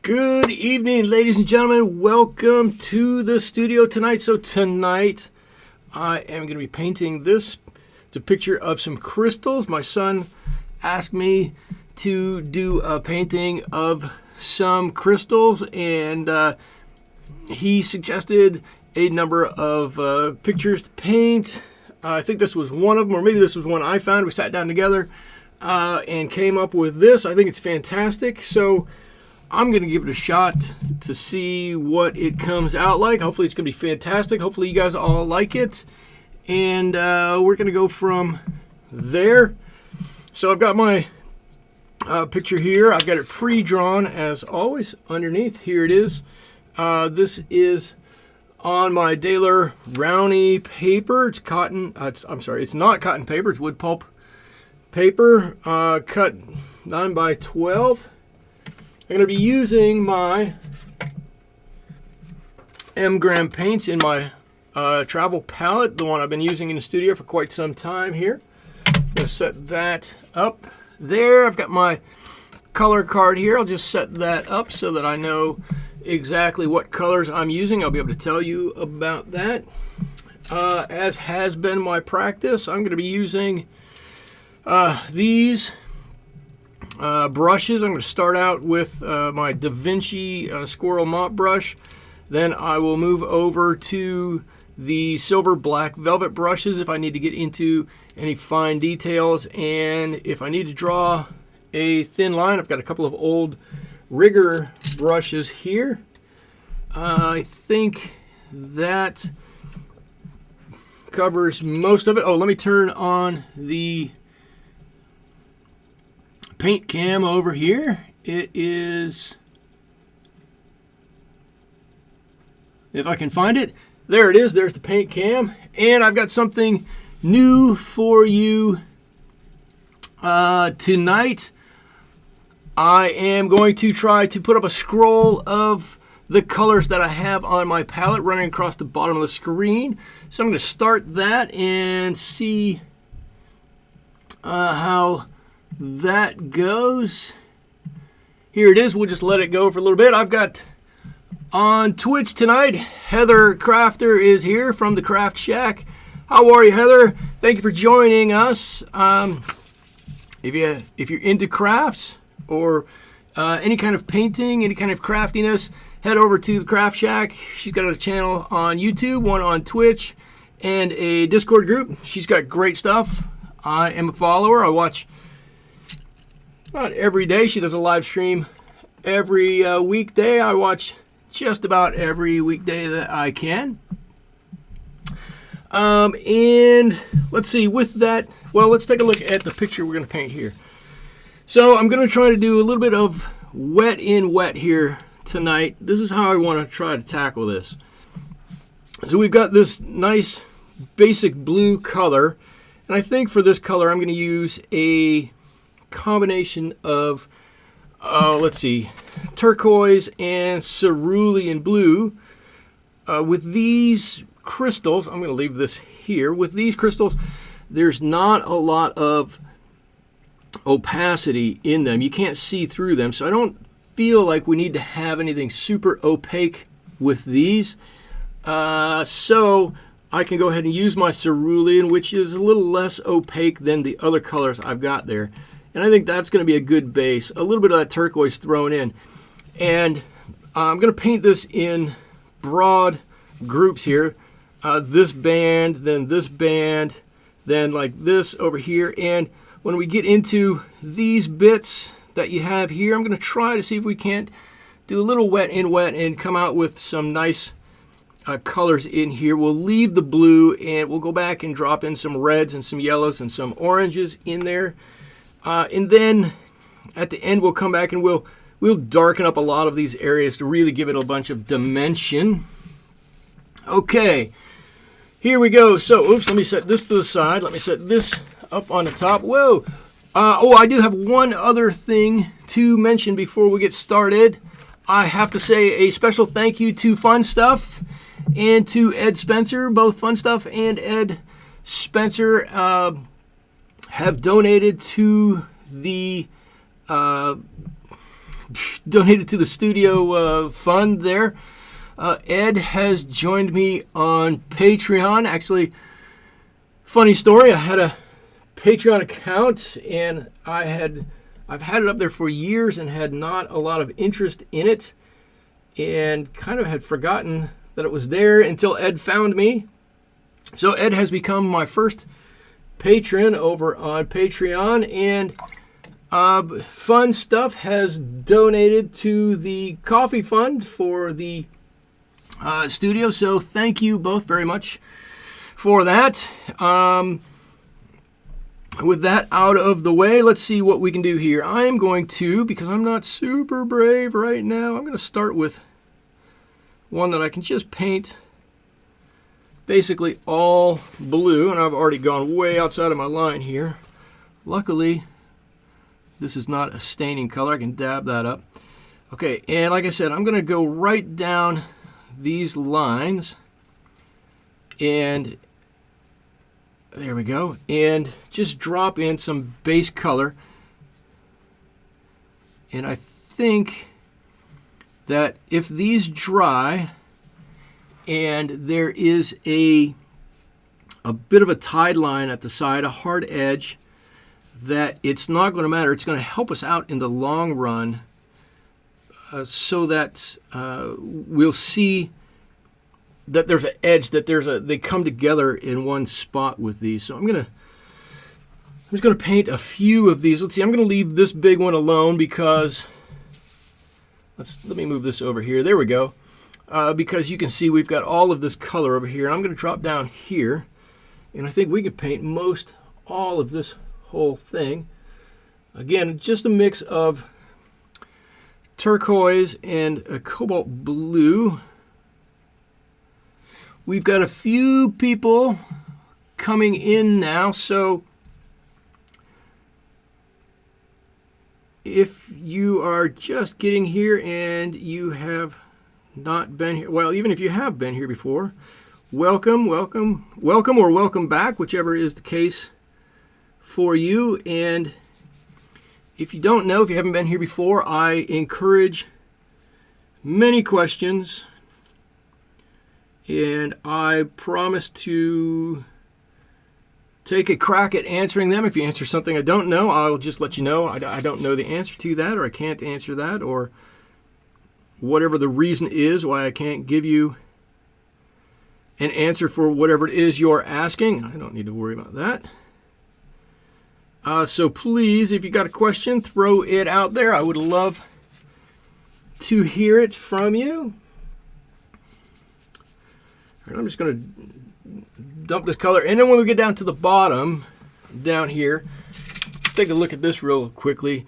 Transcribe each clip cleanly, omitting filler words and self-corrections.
Good evening, ladies and gentlemen. Welcome to the studio tonight. So tonight I am going to be painting this. It's a picture of some crystals. My son asked me to do a painting of some crystals, and he suggested a number of pictures to paint. I think this was one of them, or maybe this was one I found. We sat down together and came up with this. I think it's fantastic. So I'm going to give it a shot to see what it comes out like. Hopefully it's going to be fantastic. Hopefully you guys all like it. And we're going to go from there. So I've got my picture here. I've got it pre-drawn as always underneath. Here it is. This is on my Daler Rowney paper. It's cotton. It's not cotton paper. It's wood pulp paper. Cut 9 by 12. I'm going to be using my M-Gram paints in my travel palette, the one I've been using in the studio for quite some time here. I'm going to set that up there. I've got my color card here. I'll just set that up so that I know exactly what colors I'm using. I'll be able to tell you about that. As has been my practice, I'm going to be using these brushes. I'm going to start out with my Da Vinci Squirrel Mop brush. Then I will move over to the silver black velvet brushes if I need to get into any fine details. And if I need to draw a thin line, I've got a couple of old rigger brushes here. I think that covers most of it. Oh, let me turn on the paint cam over here. It is, if I can find it, there it is. There's the paint cam. And I've got something new for you tonight. I am going to try to put up a scroll of the colors that I have on my palette running across the bottom of the screen. So I'm going to start that and see how that goes. Here it is. We'll just let it go for a little bit. I've got on Twitch tonight, Heather Crafter is here from the Craft Shack. How are you, Heather? Thank you for joining us. If you're into crafts or any kind of painting, any kind of craftiness, head over to the Craft Shack. She's got a channel on YouTube, one on Twitch, and a Discord group. She's got great stuff. I am a follower. I watch not every day. She does a live stream every weekday. I watch just about every weekday that I can. And let's see, with that, well, let's take a look at the picture we're going to paint here. So I'm going to try to do a little bit of wet in wet here tonight. This is how I want to try to tackle this. So we've got this nice basic blue color. And I think for this color, I'm going to use a combination of, let's see, turquoise and cerulean blue. With these crystals, I'm going to leave this here. With these crystals, there's not a lot of opacity in them. You can't see through them, so I don't feel like we need to have anything super opaque with these. So I can go ahead and use my cerulean, which is a little less opaque than the other colors I've got there. And I think that's going to be a good base. A little bit of that turquoise thrown in. And I'm going to paint this in broad groups here. This band, then like this over here. And when we get into these bits that you have here, I'm going to try to see if we can't do a little wet in wet and come out with some nice colors in here. We'll leave the blue and we'll go back and drop in some reds and some yellows and some oranges in there. And then at the end, we'll come back and we'll darken up a lot of these areas to really give it a bunch of dimension. Okay, here we go. So, let me set this to the side. Let me set this up on the top. Whoa. I do have one other thing to mention before we get started. I have to say a special thank you to Fun Stuff and to Ed Spencer. Both Fun Stuff and Ed Spencer have donated to the donated to the studio fund there. Ed has joined me on Patreon. Actually, funny story, I had a Patreon account, and I've had it up there for years and had not a lot of interest in it, and kind of had forgotten that it was there until Ed found me. So Ed has become my first patron over on Patreon, and Fun Stuff has donated to the coffee fund for the studio. So thank you both very much for that. With that out of the way, let's see what we can do here. I'm going to, because I'm not super brave right now, I'm going to start with one that I can just paint basically all blue, and I've already gone way outside of my line here. Luckily, this is not a staining color. I can dab that up. Okay, and like I said, I'm going to go right down these lines, and there we go, and just drop in some base color. And I think that if these dry and there is a bit of a tide line at the side, a hard edge, that it's not going to matter. It's going to help us out in the long run, so that we'll see that there's an edge, that they come together in one spot with these. So I'm just going to paint a few of these. Let's see, I'm going to leave this big one alone because, let me move this over here. There we go. Because you can see we've got all of this color over here. And I'm going to drop down here, and I think we could paint all of this whole thing. Again, just a mix of turquoise and a cobalt blue. We've got a few people coming in now, so if you are just getting here and you have not been here, well, even if you have been here before, welcome, welcome, welcome, or welcome back, whichever is the case for you. And if you don't know, if you haven't been here before, I encourage many questions, and I promise to take a crack at answering them. If you answer something I don't know, I'll just let you know I don't know the answer to that, or I can't answer that, or whatever the reason is why I can't give you an answer for whatever it is you're asking. I don't need to worry about that. So please, if you got a question, throw it out there. I would love to hear it from you. All right, I'm just going to dump this color, and then when we get down to the bottom down here, let's take a look at this real quickly.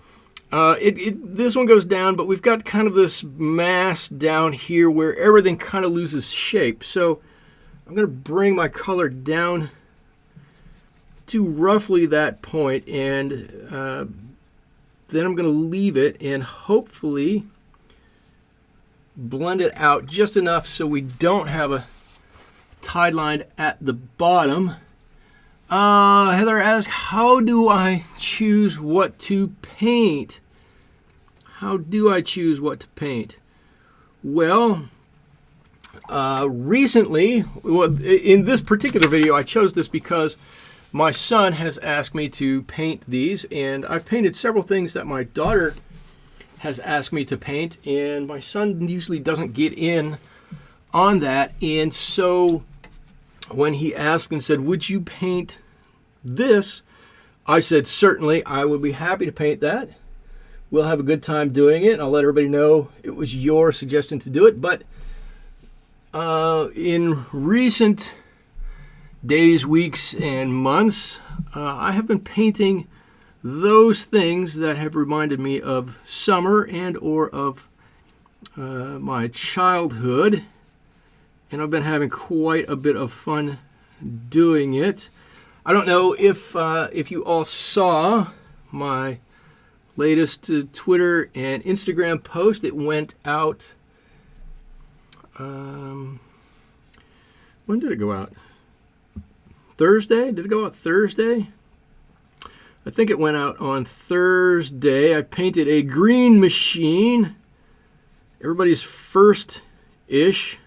This one goes down, but we've got kind of this mass down here where everything kind of loses shape. So I'm going to bring my color down to roughly that point, and then I'm going to leave it and hopefully blend it out just enough so we don't have a tide line at the bottom. Heather asks, how do I choose what to paint? How do I choose what to paint? Well, recently, in this particular video, I chose this because my son has asked me to paint these, and I've painted several things that my daughter has asked me to paint, and my son usually doesn't get in on that. And so when he asked and said, would you paint this? I said, certainly, I would be happy to paint that. We'll have a good time doing it, and I'll let everybody know it was your suggestion to do it. But in recent days, weeks, and months, I have been painting those things that have reminded me of summer and or of my childhood, and I've been having quite a bit of fun doing it. I don't know if you all saw my latest Twitter and Instagram post. It went out, when did it go out? Thursday? Did it go out Thursday? I think it went out on Thursday. I painted a green machine everybody's first-ish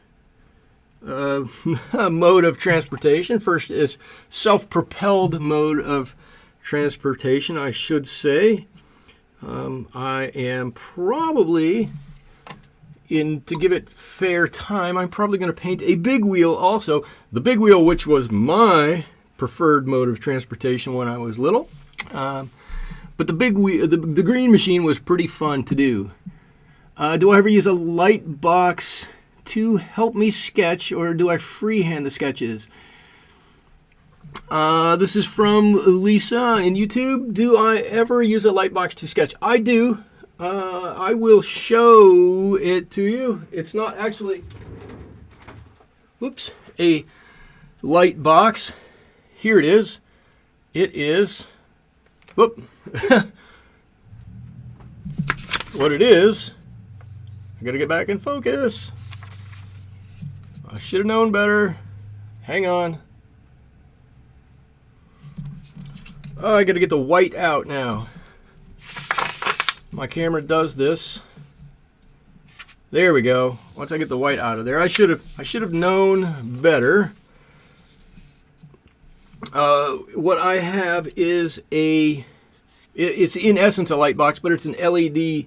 mode of transportation. First is self-propelled mode of transportation, I should say. I am probably, to give it fair time, I'm probably going to paint a big wheel also. The big wheel, which was my preferred mode of transportation when I was little. But the big wheel, the green machine was pretty fun to do. Do I ever use a light box to help me sketch, or do I freehand the sketches? This is from Lisa in YouTube. Do I ever use a light box to sketch? I do. I will show it to you. It's not actually, whoops, a light box. Here it is. It is, whoop, what it is. I gotta get back in focus. I should have known better. Hang on. Oh, I gotta get the white out now. My camera does this. There we go. Once I get the white out of there, I should have known better. What I have is it's in essence a light box, but it's an LED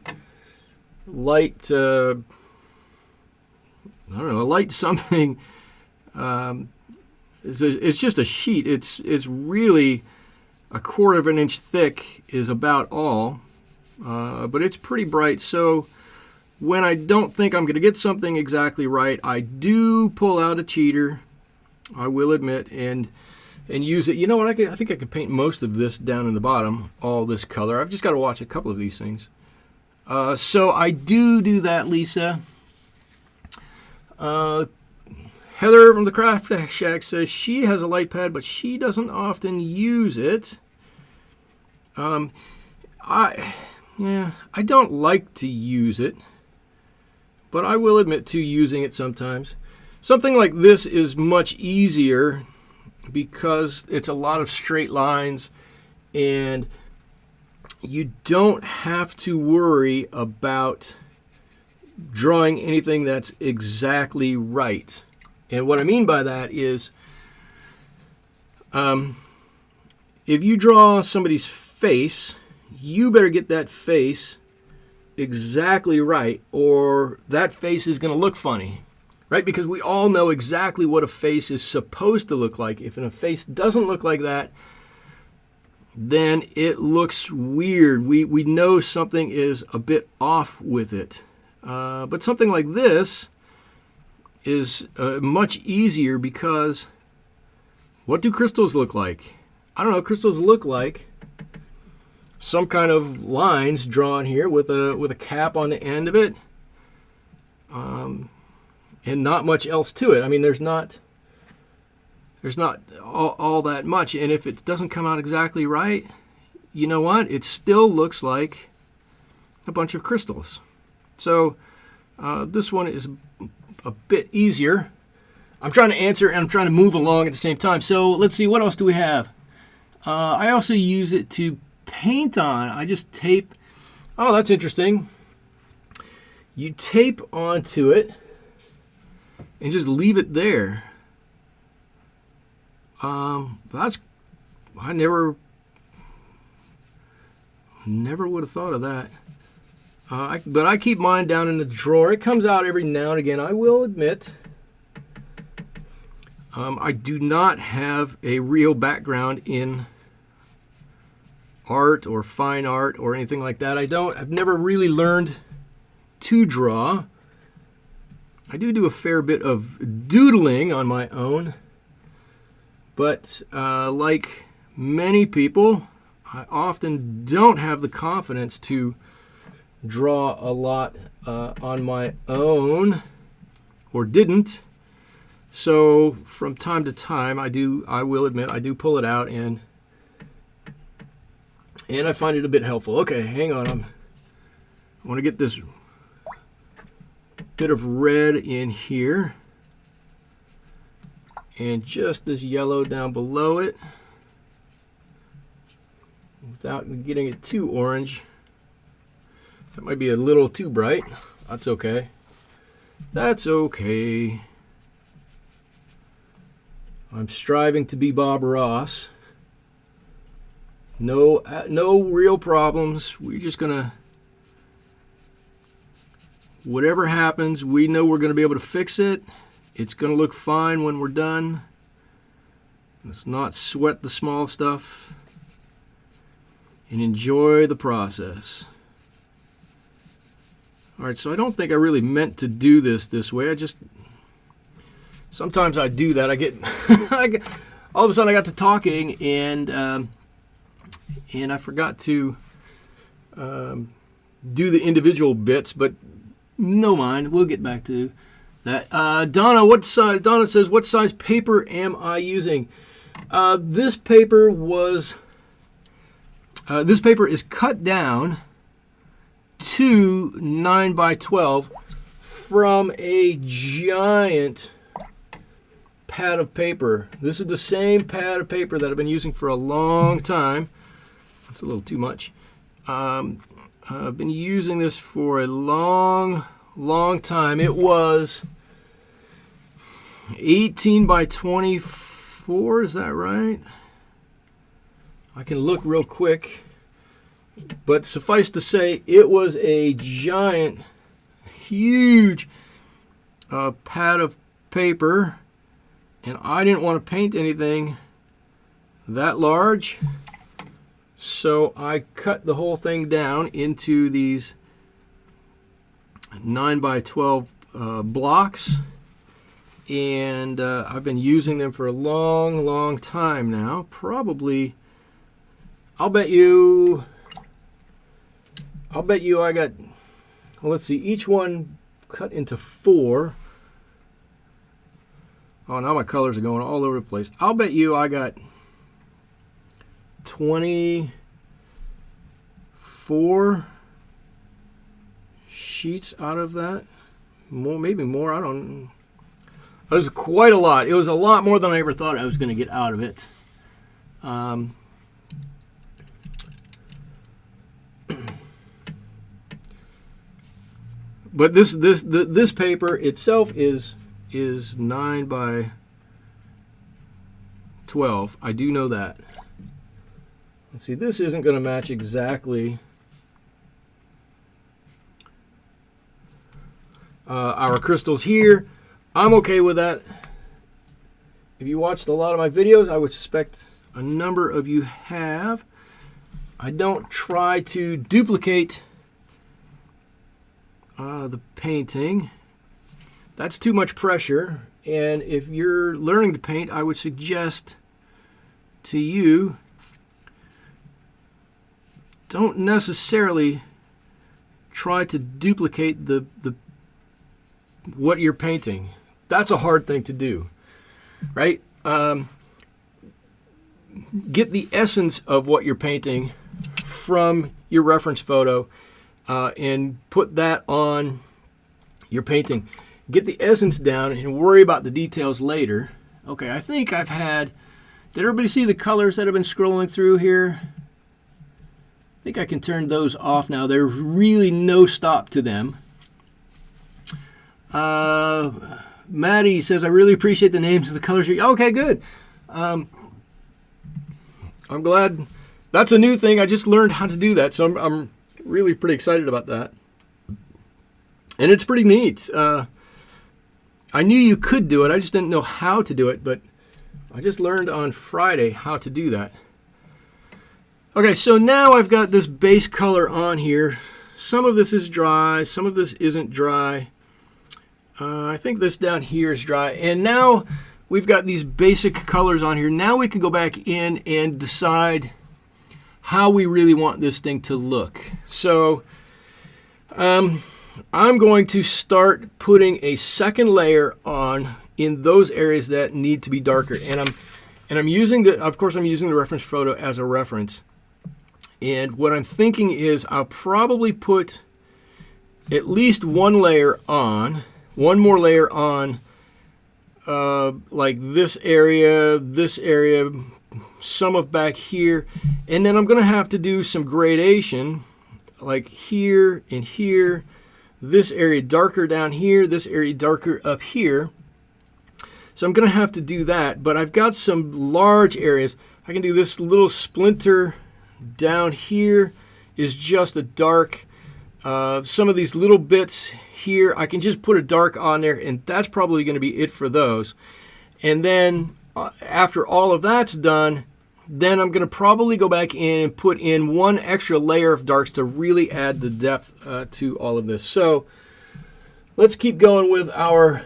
light, I don't know, a light something. It's just a sheet. It's really a 1/4 of an inch thick is about all, but it's pretty bright. So when I don't think I'm going to get something exactly right, I do pull out a cheater, I will admit, and use it. You know what? I think I could paint most of this down in the bottom, all this color. I've just got to watch a couple of these things. So I do that, Lisa. Heather from the Craft Shack says she has a light pad, but she doesn't often use it. I don't like to use it, but I will admit to using it sometimes. Something like this is much easier because it's a lot of straight lines, and you don't have to worry about drawing anything that's exactly right. And what I mean by that is, if you draw somebody's face, you better get that face exactly right, or that face is going to look funny, right? Because we all know exactly what a face is supposed to look like. If a face doesn't look like that, then it looks weird. We know something is a bit off with it. But something like this is much easier, because what do crystals look like? I don't know. Crystals look like some kind of lines drawn here with a cap on the end of it, and not much else to it. I mean, there's not all that much, and if it doesn't come out exactly right, you know what? It still looks like a bunch of crystals. So this one is a bit easier. I'm trying to answer and I'm trying to move along at the same time. So let's see, what else do we have? I also use it to paint on. I just tape. Oh, that's interesting. You tape onto it and just leave it there. I never would have thought of that. But I keep mine down in the drawer. It comes out every now and again, I will admit. I do not have a real background in art or fine art or anything like that. I've never really learned to draw. I do a fair bit of doodling on my own. But like many people, I often don't have the confidence to draw a lot on my own, or didn't. So from time to time, I will admit, I do pull it out, and I find it a bit helpful. Okay, hang on. I want to get this bit of red in here, and just this yellow down below it, without getting it too orange. That might be a little too bright. That's okay. That's okay. I'm striving to be Bob Ross. No real problems. We're just gonna, whatever happens, we know we're gonna be able to fix it. It's gonna look fine when we're done. Let's not sweat the small stuff and enjoy the process. All right, so I don't think I really meant to do this way. Sometimes I do that. I get, all of a sudden I got to talking and I forgot to do the individual bits, but no mind. We'll get back to that. Donna says, what size paper am I using? This paper is cut down to 9x12 from a giant pad of paper. This is the same pad of paper that I've been using for a long time. That's a little too much. I've been using this for a long time. It was 18x24, is that right? I can look real quick. But suffice to say, it was a giant, huge pad of paper, and I didn't want to paint anything that large, so I cut the whole thing down into these 9x12 blocks, and I've been using them for a long time now. Probably, I'll bet you I got, well, let's see, each one cut into 4. Oh, now my colors are going all over the place. I'll bet you I got 24 sheets out of that. More, maybe more, I don't know. It was quite a lot. It was a lot more than I ever thought I was going to get out of it. But this paper itself is 9x12. I do know that. Let's see, this isn't going to match exactly our crystals here. I'm okay with that. If you watched a lot of my videos, I would suspect a number of you have. I don't try to duplicate the painting. That's too much pressure, and if you're learning to paint, I would suggest to you, don't necessarily try to duplicate the what you're painting. That's a hard thing to do, right? Get the essence of what you're painting from your reference photo and put that on your painting. Get the essence down and worry about the details later. Okay, I think I've had, did everybody see the colors that have been scrolling through here? I think I can turn those off now. There's really no stop to them. Maddie says, I really appreciate the names of the colors. Okay, good. I'm glad. That's a new thing. I just learned how to do that, so I'm really pretty excited about that. And it's pretty neat. I knew you could do it. I just didn't know how to do it, but I just learned on Friday how to do that. Okay, so now I've got this base color on here. Some of this is dry, some of this isn't dry. I think this down here is dry. And now we've got these basic colors on here. Now we can go back in and decide how we really want this thing to look. So I'm going to start putting a second layer on in those areas that need to be darker. And I'm using of course I'm using the reference photo as a reference. And what I'm thinking is I'll probably put at least one layer on, one more layer on, like this area, some of back here, and then I'm going to have to do some gradation, like here and here, this area darker down here, this area darker up here. So I'm going to have to do that, but I've got some large areas. I can do this little splinter down here is just a dark. Some of these little bits here, I can just put a dark on there, and that's probably going to be it for those. And then after all of that's done, then I'm going to probably go back in and put in one extra layer of darks to really add the depth to all of this. So let's keep going with our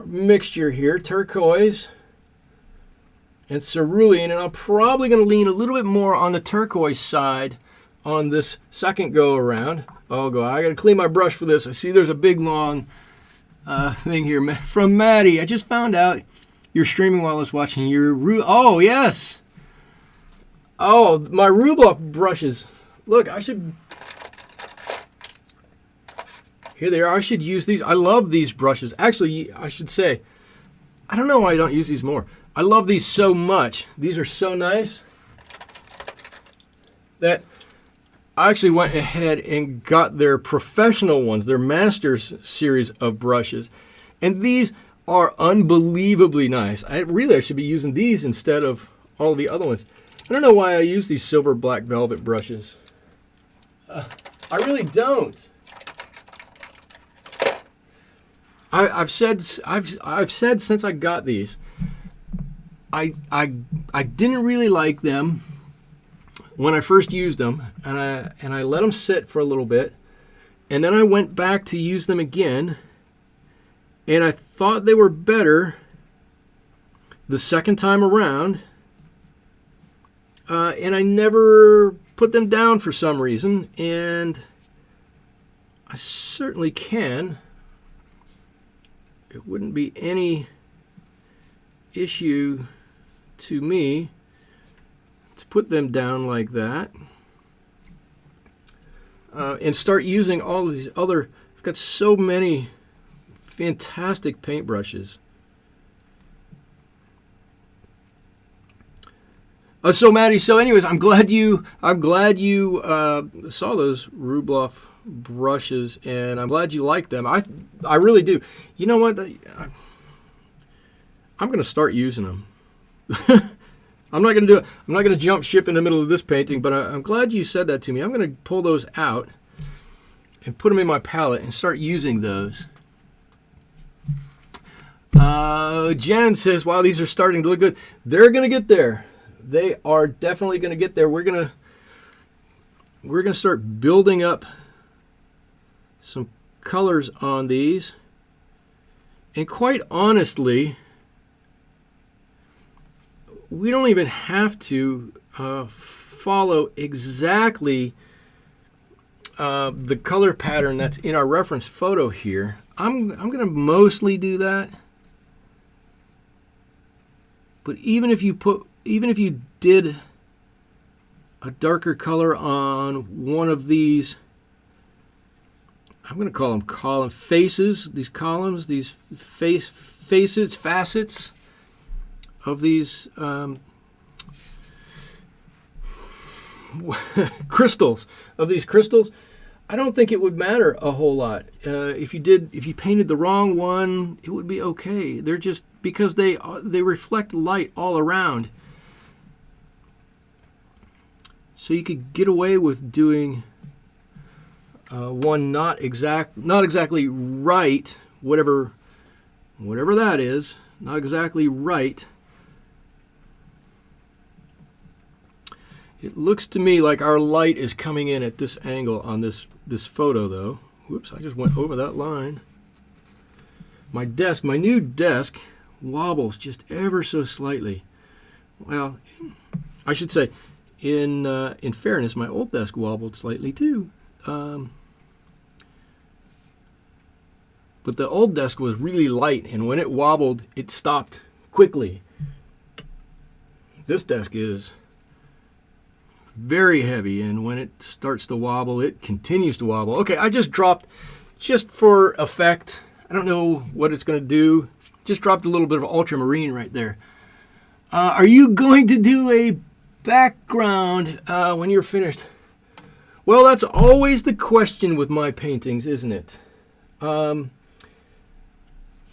mixture here, turquoise and cerulean, and I'm probably going to lean a little bit more on the turquoise side on this second go around. Oh God, I got to clean my brush for this. I see there's a big long thing here from Maddie. I just found out you're streaming while I was watching your oh yes. Oh, my Rubloff brushes. Look, I should... Here they are. I should use these. I love these brushes. Actually, I should say, I don't know why I don't use these more. I love these so much. These are so nice that I actually went ahead and got their professional ones, their Masters series of brushes. And these are unbelievably nice. I should be using these instead of all the other ones. I don't know why I use these silver black velvet brushes. I really don't. I've said since I got these, I didn't really like them when I first used them, and I let them sit for a little bit, and then I went back to use them again, and I thought they were better the second time around. And I never put them down for some reason, and I certainly can. It wouldn't be any issue to me to put them down like that and start using all of these other. I've got so many fantastic paintbrushes. So Maddie, so anyways, I'm glad you saw those Rubloff brushes, and I'm glad you like them. I really do. You know what? I'm going to start using them. I'm not going to do it. I'm not going to jump ship in the middle of this painting, but I'm glad you said that to me. I'm going to pull those out and put them in my palette and start using those. Jen says, wow, these are starting to look good. They're going to get there. They are definitely going to get there. We're going to start building up some colors on these. And quite honestly, we don't even have to follow exactly the color pattern that's in our reference photo here. I'm going to mostly do that. But even if you did a darker color on one of these, I'm going to call them column faces, these columns, these facets of these crystals, I don't think it would matter a whole lot. If you painted the wrong one, it would be okay. They're just because they reflect light all around. So you could get away with doing one not exactly right, whatever that is, not exactly right. It looks to me like our light is coming in at this angle on this photo, though. Whoops, I just went over that line. My new desk wobbles just ever so slightly. Well, I should say, in fairness, my old desk wobbled slightly too. But the old desk was really light, and when it wobbled, it stopped quickly. This desk is very heavy, and when it starts to wobble, it continues to wobble. Okay, I just dropped, just for effect, I don't know what it's going to do, just dropped a little bit of ultramarine right there. Are you going to do a background when you're finished? Well, that's always the question with my paintings, isn't it? I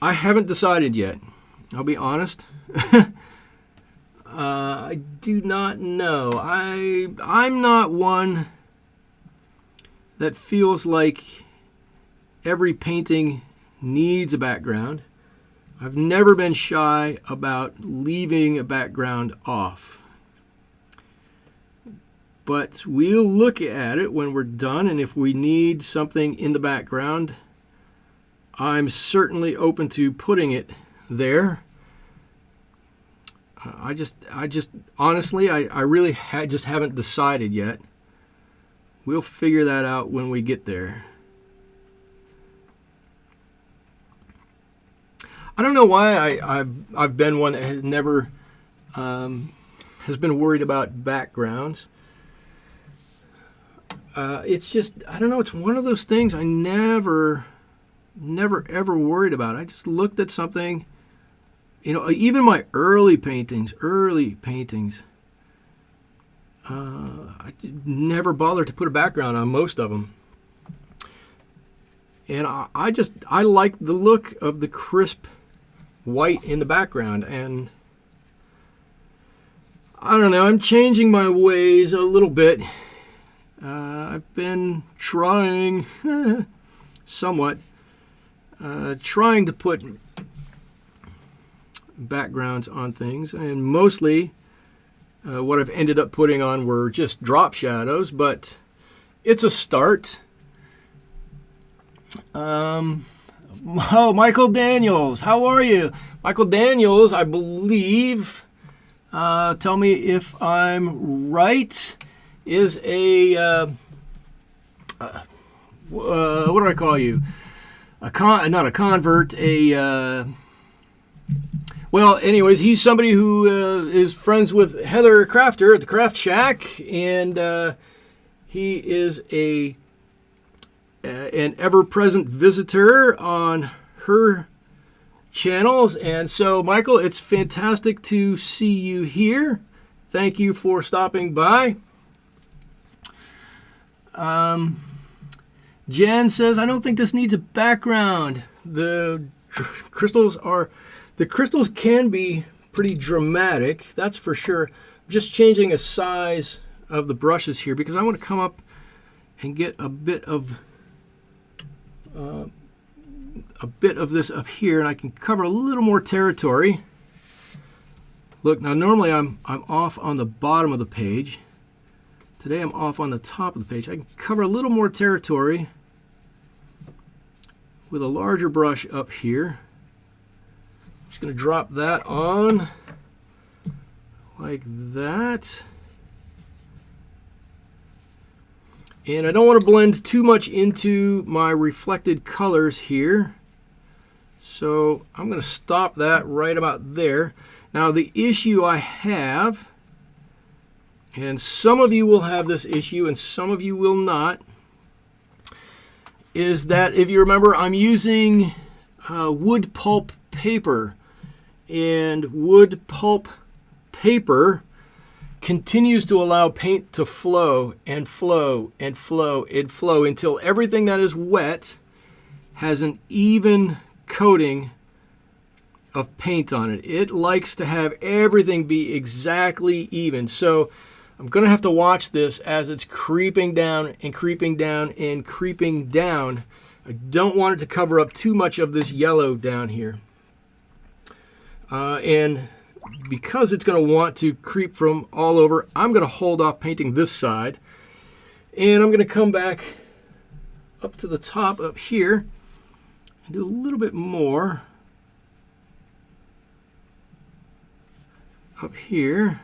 haven't decided yet. I'll be honest. I do not know. I'm not one that feels like every painting needs a background. I've never been shy about leaving a background off. But we'll look at it when we're done, and if we need something in the background, I'm certainly open to putting it there. I just honestly, I really just haven't decided yet. We'll figure that out when we get there. I don't know why I've been one that has never has been worried about backgrounds. It's just, I don't know, it's one of those things I never ever worried about. I just looked at something, you know, even my early paintings, I never bothered to put a background on most of them. And I like the look of the crisp white in the background, and I don't know, I'm changing my ways a little bit. I've been trying somewhat trying to put backgrounds on things, and mostly what I've ended up putting on were just drop shadows, but it's a start. Oh, Michael Daniels, how are you? Michael Daniels, I believe, tell me if I'm right, is a, what do I call you? Not a convert, well, anyways, he's somebody who is friends with Heather Crafter at the Craft Shack, and he is an ever-present visitor on her channels. And so, Michael, it's fantastic to see you here. Thank you for stopping by. Jen says, I don't think this needs a background. The crystals can be pretty dramatic, that's for sure. I'm just changing a size of the brushes here because I want to come up and get a bit of this up here, and I can cover a little more territory. Look, now normally I'm off on the bottom of the page. Today I'm off on the top of the page. I can cover a little more territory with a larger brush up here. I'm just going to drop that on like that. And I don't want to blend too much into my reflected colors here. So I'm going to stop that right about there. Now the issue I have, and some of you will have this issue and some of you will not, is that if you remember, I'm using wood pulp paper, and wood pulp paper continues to allow paint to flow and flow and flow and flow until everything that is wet has an even coating of paint on it. It likes to have everything be exactly even. So I'm going to have to watch this as it's creeping down and creeping down and creeping down. I don't want it to cover up too much of this yellow down here. And because it's going to want to creep from all over, I'm going to hold off painting this side. And I'm going to come back up to the top up here and do a little bit more up here.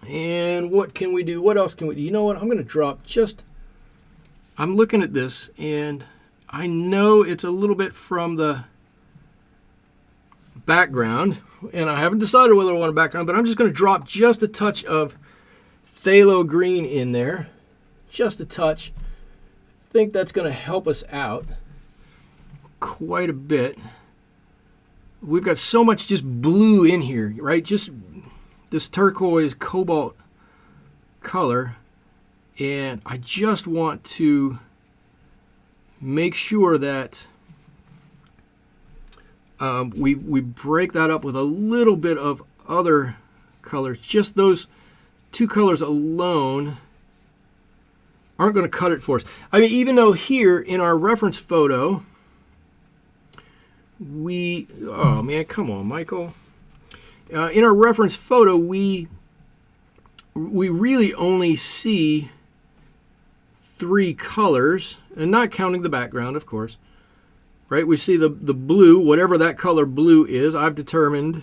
And what can we do? What else can we do? You know what? I'm going to drop just... I'm looking at this, and I know it's a little bit from the background, and I haven't decided whether I want a background, but I'm just going to drop just a touch of phthalo green in there. Just a touch. I think that's going to help us out quite a bit. We've got so much just blue in here, right? Just this turquoise cobalt color, and I just want to make sure that we break that up with a little bit of other colors. Just those two colors alone aren't going to cut it for us. I mean, even though here in our reference photo, oh man, come on, Michael. In our reference photo, we really only see 3 colors, and not counting the background, of course. Right? We see the blue, whatever that color blue is. I've determined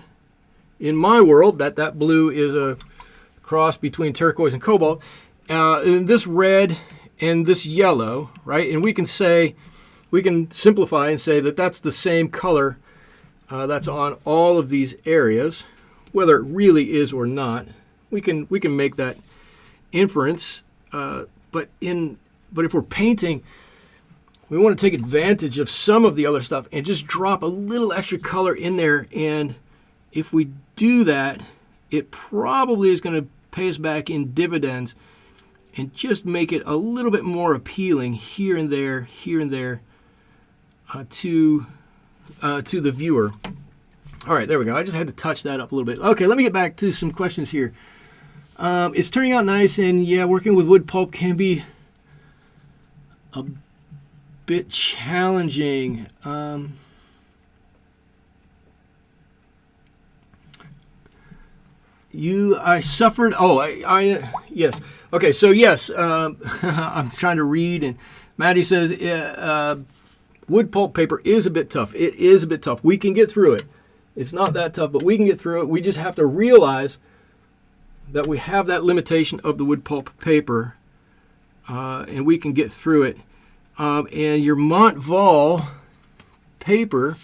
in my world that blue is a cross between turquoise and cobalt. And this red and this yellow, right? And we can simplify and say that that's the same color that's on all of these areas, whether it really is or not. We can make that inference. But if we're painting, we want to take advantage of some of the other stuff and just drop a little extra color in there. And if we do that, it probably is going to pay us back in dividends and just make it a little bit more appealing here and there to the viewer. All right, there we go. I just had to touch that up a little bit. Okay, let me get back to some questions here. It's turning out nice, and yeah, working with wood pulp can be a bit challenging. I suffered. Yes. Okay. So yes, I'm trying to read, and Maddie says wood pulp paper is a bit tough. It is a bit tough. We can get through it. It's not that tough, but we can get through it. We just have to realize that we have that limitation of the wood pulp paper, and we can get through it. And your Montval paper,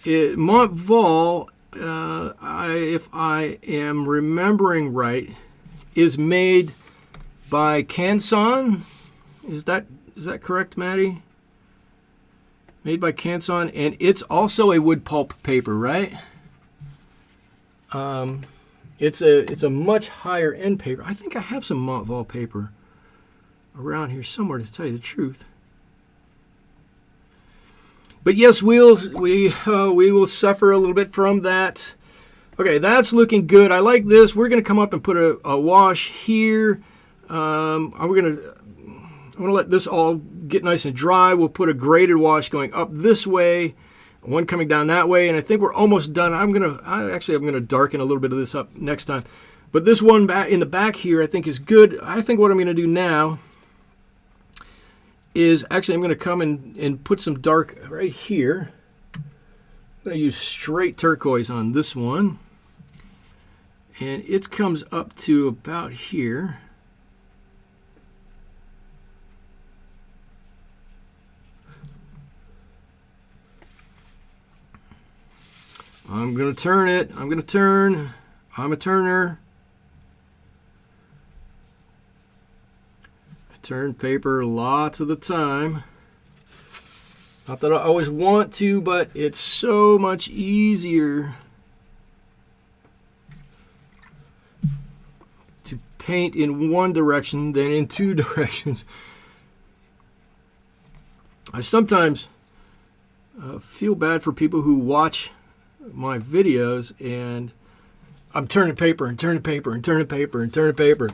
Montval. If I am remembering right, is made by Canson. Is that correct, Maddie? Made by Canson, and it's also a wood pulp paper, right? It's a much higher end paper. I think I have some Montval paper around here somewhere, to tell you the truth. But yes, we will suffer a little bit from that. Okay, that's looking good. I like this. We're going to come up and put a wash here. I'm going to let this all get nice and dry. We'll put a graded wash going up this way, one coming down that way, and I think we're almost done. I'm going to darken a little bit of this up next time. But this one back in the back here, I think is good. I think what I'm going to do now is actually I'm going to come and put some dark right here. I'm going to use straight turquoise on this one. And it comes up to about here. I'm going to turn it. I'm going to turn. I'm a turner. Turn paper lots of the time. Not that I always want to, but it's so much easier to paint in one direction than in two directions. I sometimes feel bad for people who watch my videos and I'm turning paper and turning paper and turning paper and turning paper.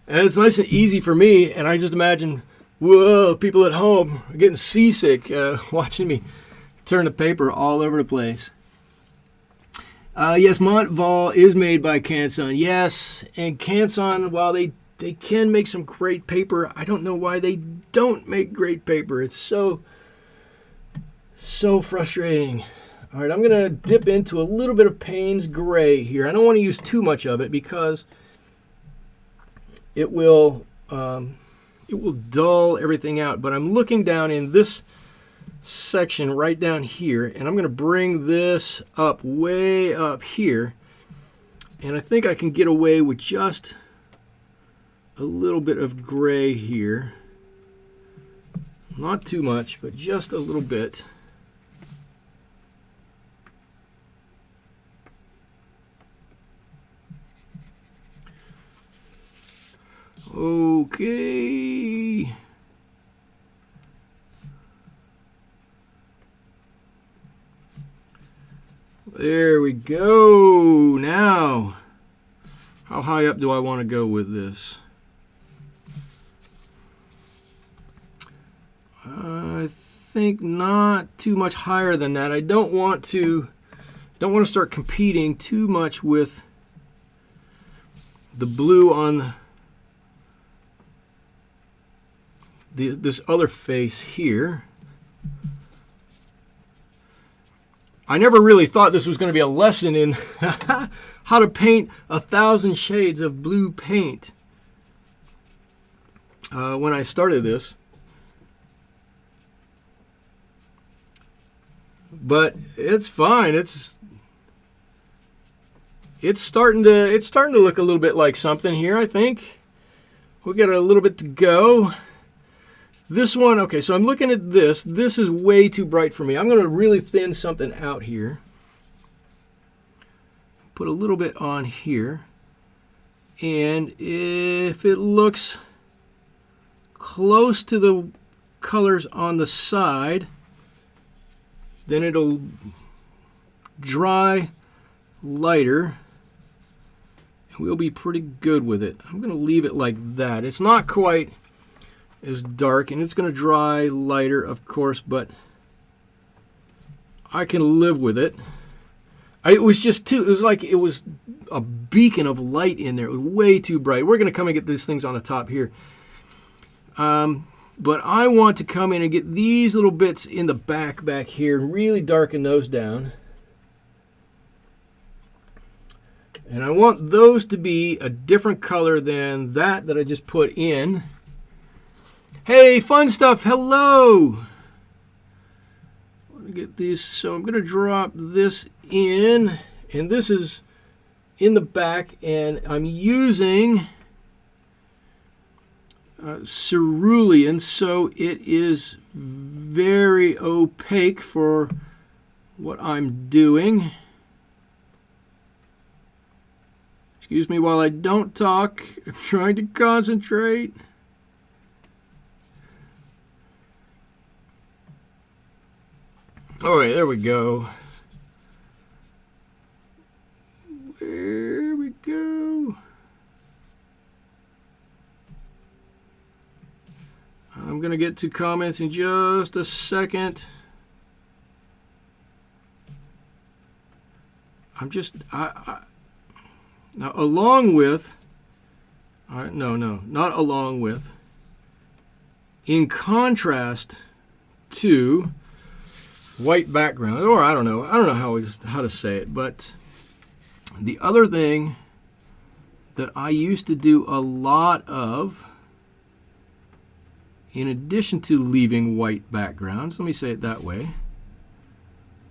And it's nice and easy for me, and I just imagine, whoa, people at home are getting seasick watching me turn the paper all over the place. Yes, Montval is made by Canson. Yes, and Canson, while they can make some great paper, I don't know why they don't make great paper. It's so frustrating. All right, I'm going to dip into a little bit of Payne's Gray here. I don't want to use too much of it because it will dull everything out. But I'm looking down in this section right down here, and I'm going to bring this up way up here. And I think I can get away with just a little bit of gray here. Not too much, but just a little bit. Okay. There we go. Now, how high up do I want to go with this? I think not too much higher than that. I don't want to start competing too much with the blue on this other face here. I never really thought this was going to be a lesson in how to paint 1,000 shades of blue paint when I started this. But it's fine. It's starting to look a little bit like something here, I think. We'll get a little bit to go. This one, okay, so I'm looking at this. This is way too bright for me. I'm going to really thin something out here. Put a little bit on here. And if it looks close to the colors on the side, then it'll dry lighter. We'll be pretty good with it. I'm going to leave it like that. It's not quite as dark, and it's going to dry lighter, of course, but I can live with it. It was like it was a beacon of light in there. It was way too bright. We're going to come and get these things on the top here. But I want to come in and get these little bits in the back here and really darken those down. And I want those to be a different color than that I just put in. Hey, fun stuff, hello! I want to get these, so I'm going to drop this in, and this is in the back, and I'm using cerulean, so it is very opaque for what I'm doing. Excuse me while I don't talk. I'm trying to concentrate. All right, there we go. There we go. I'm going to get to comments in just a second. Now, along with, not along with, in contrast to white background, or I don't know how to say it, but the other thing that I used to do a lot of, in addition to leaving white backgrounds, let me say it that way,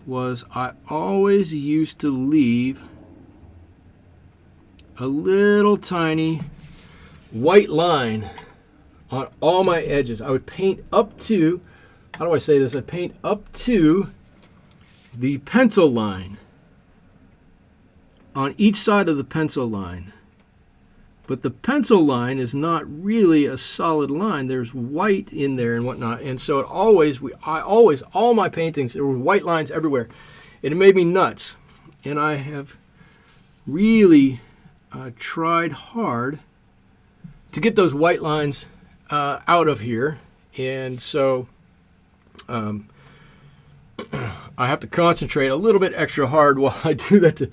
was I always used to leave a little tiny white line on all my edges. I would paint up to, how do I say this? I'd paint up to the pencil line on each side of the pencil line. But the pencil line is not really a solid line. There's white in there and whatnot. And so all my paintings, there were white lines everywhere. It made me nuts. And I have really tried hard to get those white lines out of here. And so I have to concentrate a little bit extra hard while I do that to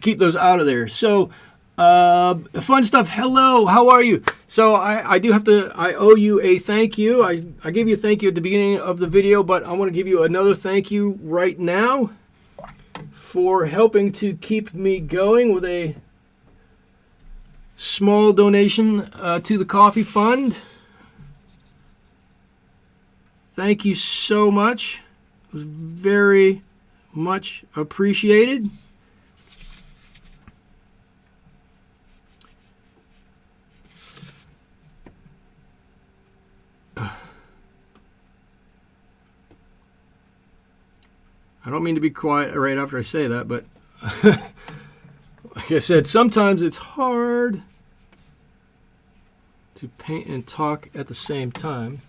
keep those out of there. So fun stuff. Hello, how are you? So I do have to, I owe you a thank you. I gave you a thank you at the beginning of the video, but I want to give you another thank you right now for helping to keep me going with a small donation to the coffee fund. Thank you so much. It was very much appreciated. I don't mean to be quiet right after I say that, but like I said, sometimes it's hard to paint and talk at the same time.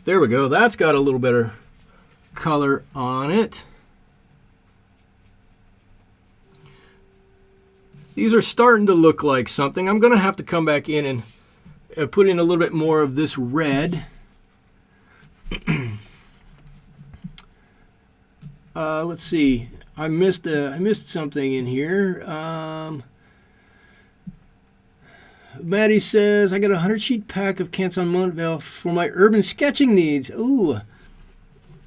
There we go. That's got a little better color on it. These are starting to look like something. I'm going to have to come back in and put in a little bit more of this red. Let's see. I missed something in here. Maddie says, I got a 100-sheet pack of Canson Montvale for my urban sketching needs. Ooh.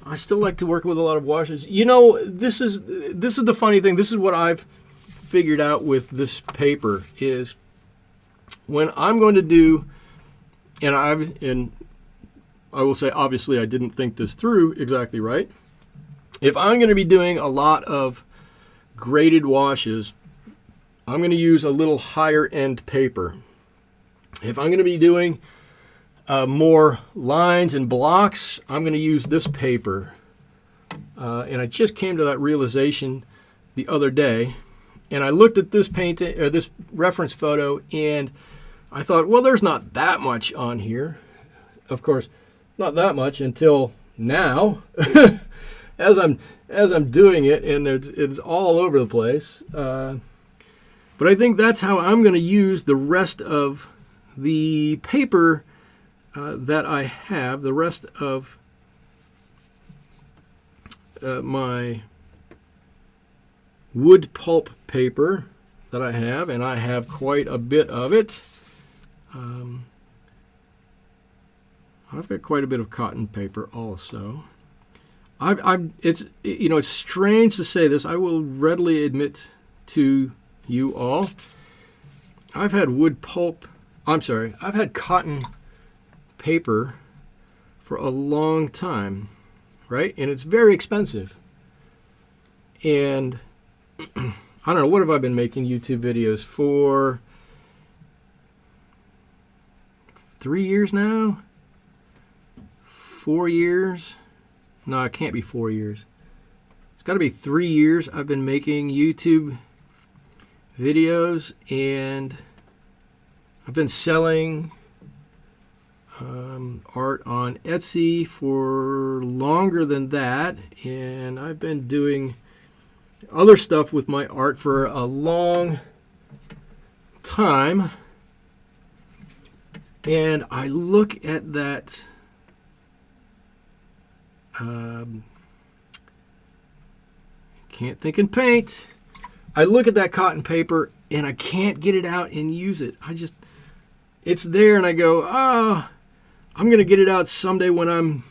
I still like to work with a lot of washes. You know, this is the funny thing. This is what I've figured out with this paper is when I'm going to do, and I will say, obviously, I didn't think this through exactly right. If I'm going to be doing a lot of graded washes, I'm going to use a little higher end paper. If I'm going to be doing more lines and blocks, I'm going to use this paper. And I just came to that realization the other day, and I looked at this painting or this reference photo, and I thought, well, there's not that much on here. Of course, not that much until now, as I'm doing it, and it's all over the place. But I think that's how I'm going to use the rest of the paper that I have, the rest of my wood pulp paper that I have, and I have quite a bit of it. I've got quite a bit of cotton paper also. It's strange to say this. I will readily admit to you all, I've had I've had cotton paper for a long time, right? And it's very expensive. And I don't know, what have I been making YouTube videos for? 3 years now? 4 years? No, it can't be 4 years. It's got to be 3 years I've been making YouTube videos, and I've been selling art on Etsy for longer than that, and I've been doing other stuff with my art for a long time. And I look at that can't think and paint. I look at that cotton paper and I can't get it out and use it. It's there, and I go, I'm going to get it out someday when I'm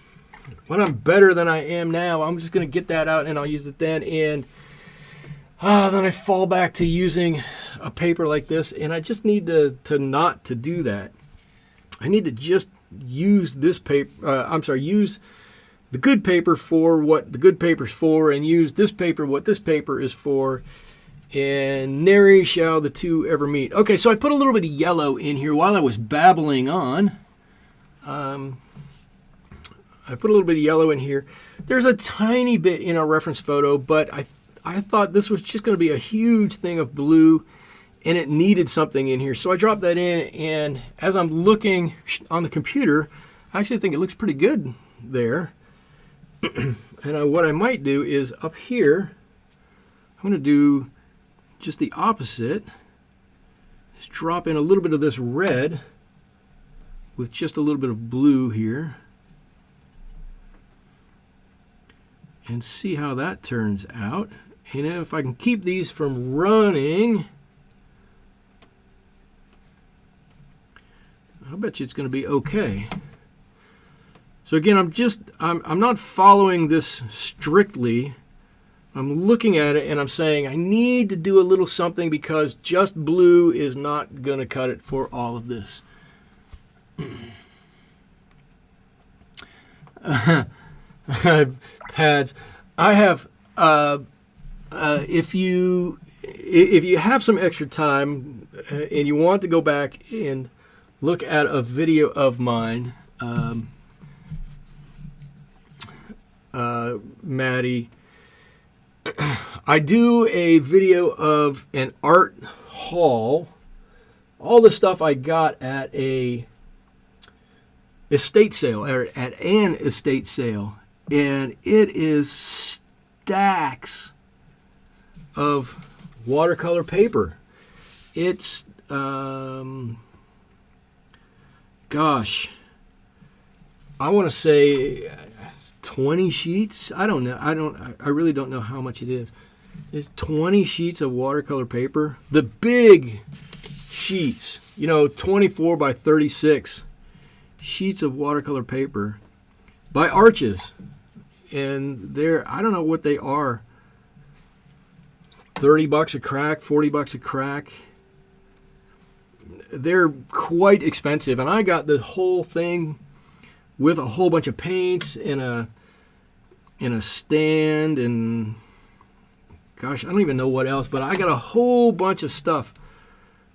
better than I am now. I'm just going to get that out and I'll use it then. And then I fall back to using a paper like this, and I just need to not to do that. I need to just use this paper. Use the good paper for what the good paper's for, and use this paper what this paper is for. And nary shall the two ever meet. Okay, so I put a little bit of yellow in here while I was babbling on. I put a little bit of yellow in here. There's a tiny bit in our reference photo, but I thought this was just going to be a huge thing of blue, and it needed something in here. So I dropped that in, and as I'm looking on the computer, I actually think it looks pretty good there. And what I might do is up here, I'm going to do just the opposite. Just drop in a little bit of this red with just a little bit of blue here. And see how that turns out. And if I can keep these from running, I bet you it's going to be okay. So again, I'm not following this strictly. I'm looking at it and I'm saying I need to do a little something because just blue is not going to cut it for all of this. Pads. I have. If you have some extra time and you want to go back and look at a video of mine, Maddie, I do a video of an art haul. All the stuff I got at a estate sale, or at an estate sale, and it is stacks of watercolor paper. It's gosh, I want to say 20 sheets. I don't know. I really don't know how much it is. It's 20 sheets of watercolor paper. The big sheets, 24 by 36 sheets of watercolor paper by Arches. And I don't know what they are. $30 a crack, $40 a crack. They're quite expensive. And I got the whole thing with a whole bunch of paints in a stand, and gosh, I don't even know what else, but I got a whole bunch of stuff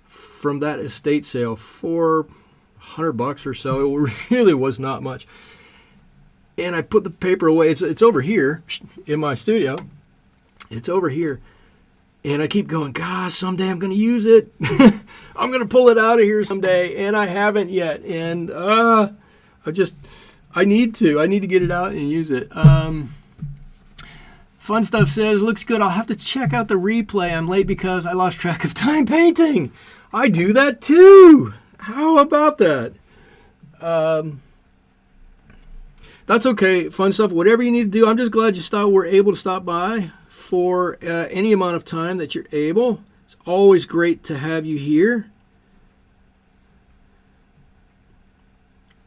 from that estate sale for $100 or so. It really was not much. And I put the paper away. It's over here in my studio. It's over here. And I keep going, gosh, someday I'm going to use it. I'm going to pull it out of here someday. And I haven't yet. And I need to get it out and use it. Fun Stuff says, looks good. I'll have to check out the replay. I'm late because I lost track of time painting. I do that too. How about that? That's okay. Fun Stuff, whatever you need to do. I'm just glad you were able to stop by for any amount of time that you're able. It's always great to have you here.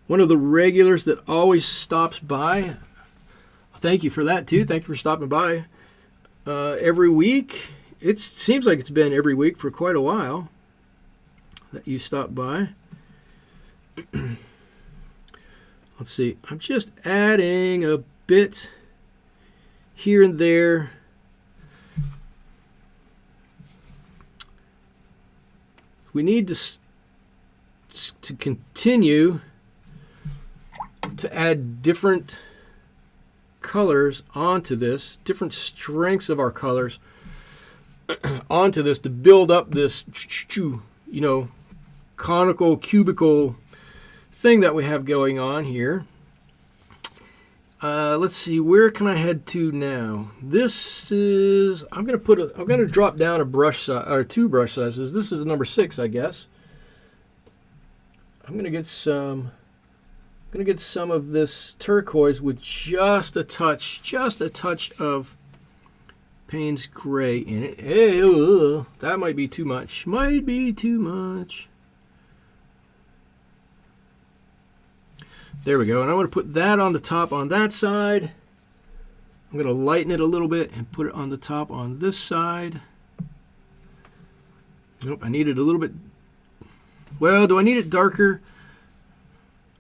One of the regulars that always stops by. Thank you for that, too. Thank you for stopping by every week. It seems like it's been every week for quite a while that you stop by. Let's see. I'm just adding a bit here and there. We need to continue to add different colors onto this, different strengths of our colors onto this to build up this, conical, cubical thing that we have going on here. Let's see, where can I head to now? This is, I'm going to drop down a brush size, or 2 brush sizes. This is number 6, I guess. I'm going to get some of this turquoise with just a touch of Payne's gray in it. Hey, that might be too much. There we go. And I want to put that on the top on that side. I'm going to lighten it a little bit and put it on the top on this side. Nope, I need it a little bit. Well, do I need it darker?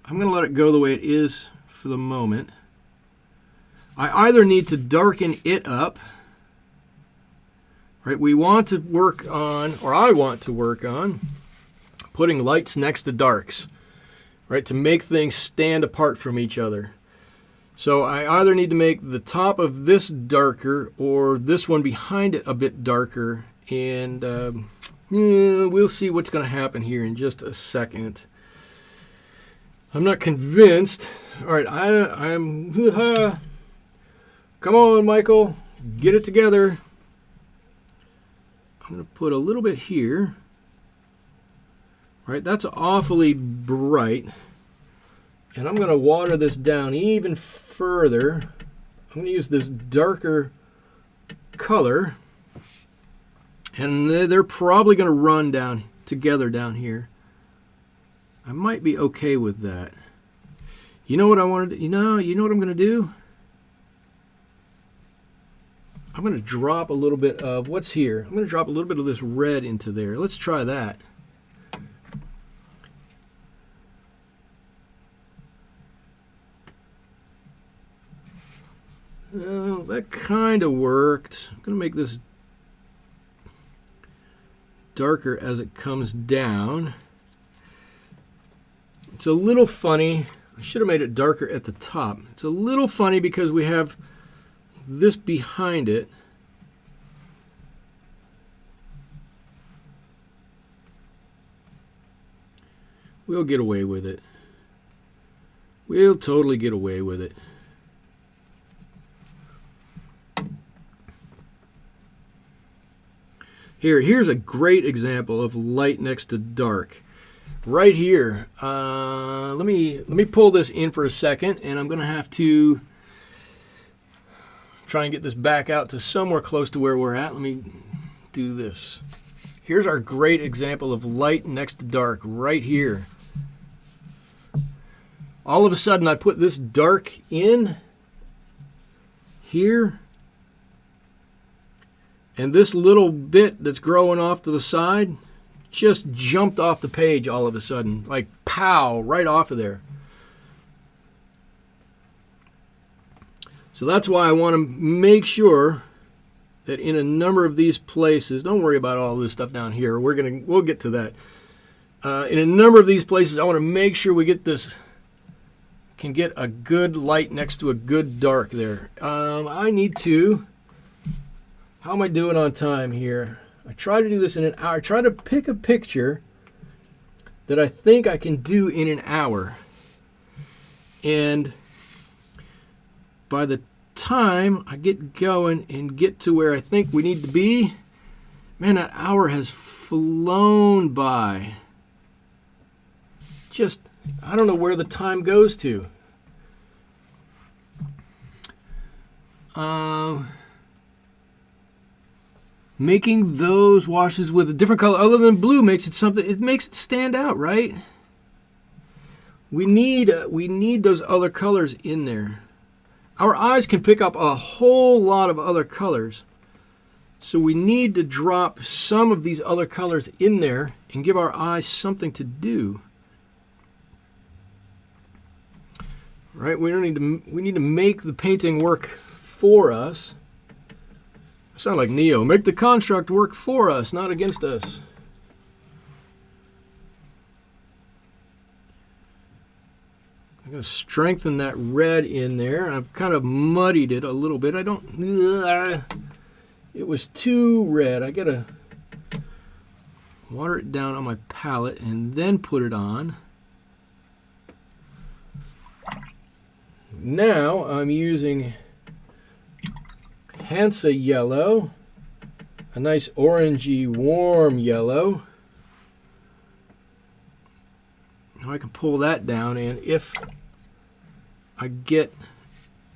I'm going to let it go the way it is for the moment. I either need to darken it up, right? We want to work on, or I want to work on, putting lights next to darks, right? To make things stand apart from each other. So I either need to make the top of this darker or this one behind it a bit darker. And we'll see what's going to happen here in just a second. I'm not convinced. All right, I'm. Come on, Michael, get it together. I'm going to put a little bit here. All right, that's awfully bright, and I'm going to water this down even further. I'm going to use this darker color, and they're probably going to run down together down here. I might be okay with that. You know what I wanted to, you know what I'm going to do? I'm going to drop a little bit of what's here. I'm going to drop a little bit of this red into there. Let's try that. Well, that kind of worked. I'm going to make this darker as it comes down. It's a little funny. I should have made it darker at the top. It's a little funny because we have this behind it. We'll get away with it. We'll totally get away with it. Here's a great example of light next to dark. Right here. Let me pull this in for a second, and I'm going to have to try and get this back out to somewhere close to where we're at. Let me do this. Here's our great example of light next to dark right here. All of a sudden, I put this dark in here. And this little bit that's growing off to the side just jumped off the page all of a sudden. Like, pow, right off of there. So that's why I want to make sure that in a number of these places, don't worry about all this stuff down here. We'll get to that. In a number of these places, I want to make sure we get this, can get a good light next to a good dark there. I need to... How am I doing on time here? I try to do this in an hour. I try to pick a picture that I think I can do in an hour. And by the time I get going and get to where I think we need to be, man, that hour has flown by. Just, I don't know where the time goes to. Making those washes with a different color other than blue makes it something, it makes it stand out, right? We need those other colors in there. Our eyes can pick up a whole lot of other colors. So we need to drop some of these other colors in there and give our eyes something to do. Right? We need to make the painting work for us. I sound like Neo. Make the construct work for us, not against us. I'm going to strengthen that red in there. I've kind of muddied it a little bit. It was too red. I got to water it down on my palette and then put it on. Now I'm using Hansa yellow, a nice orangey warm yellow. Now I can pull that down, and if I get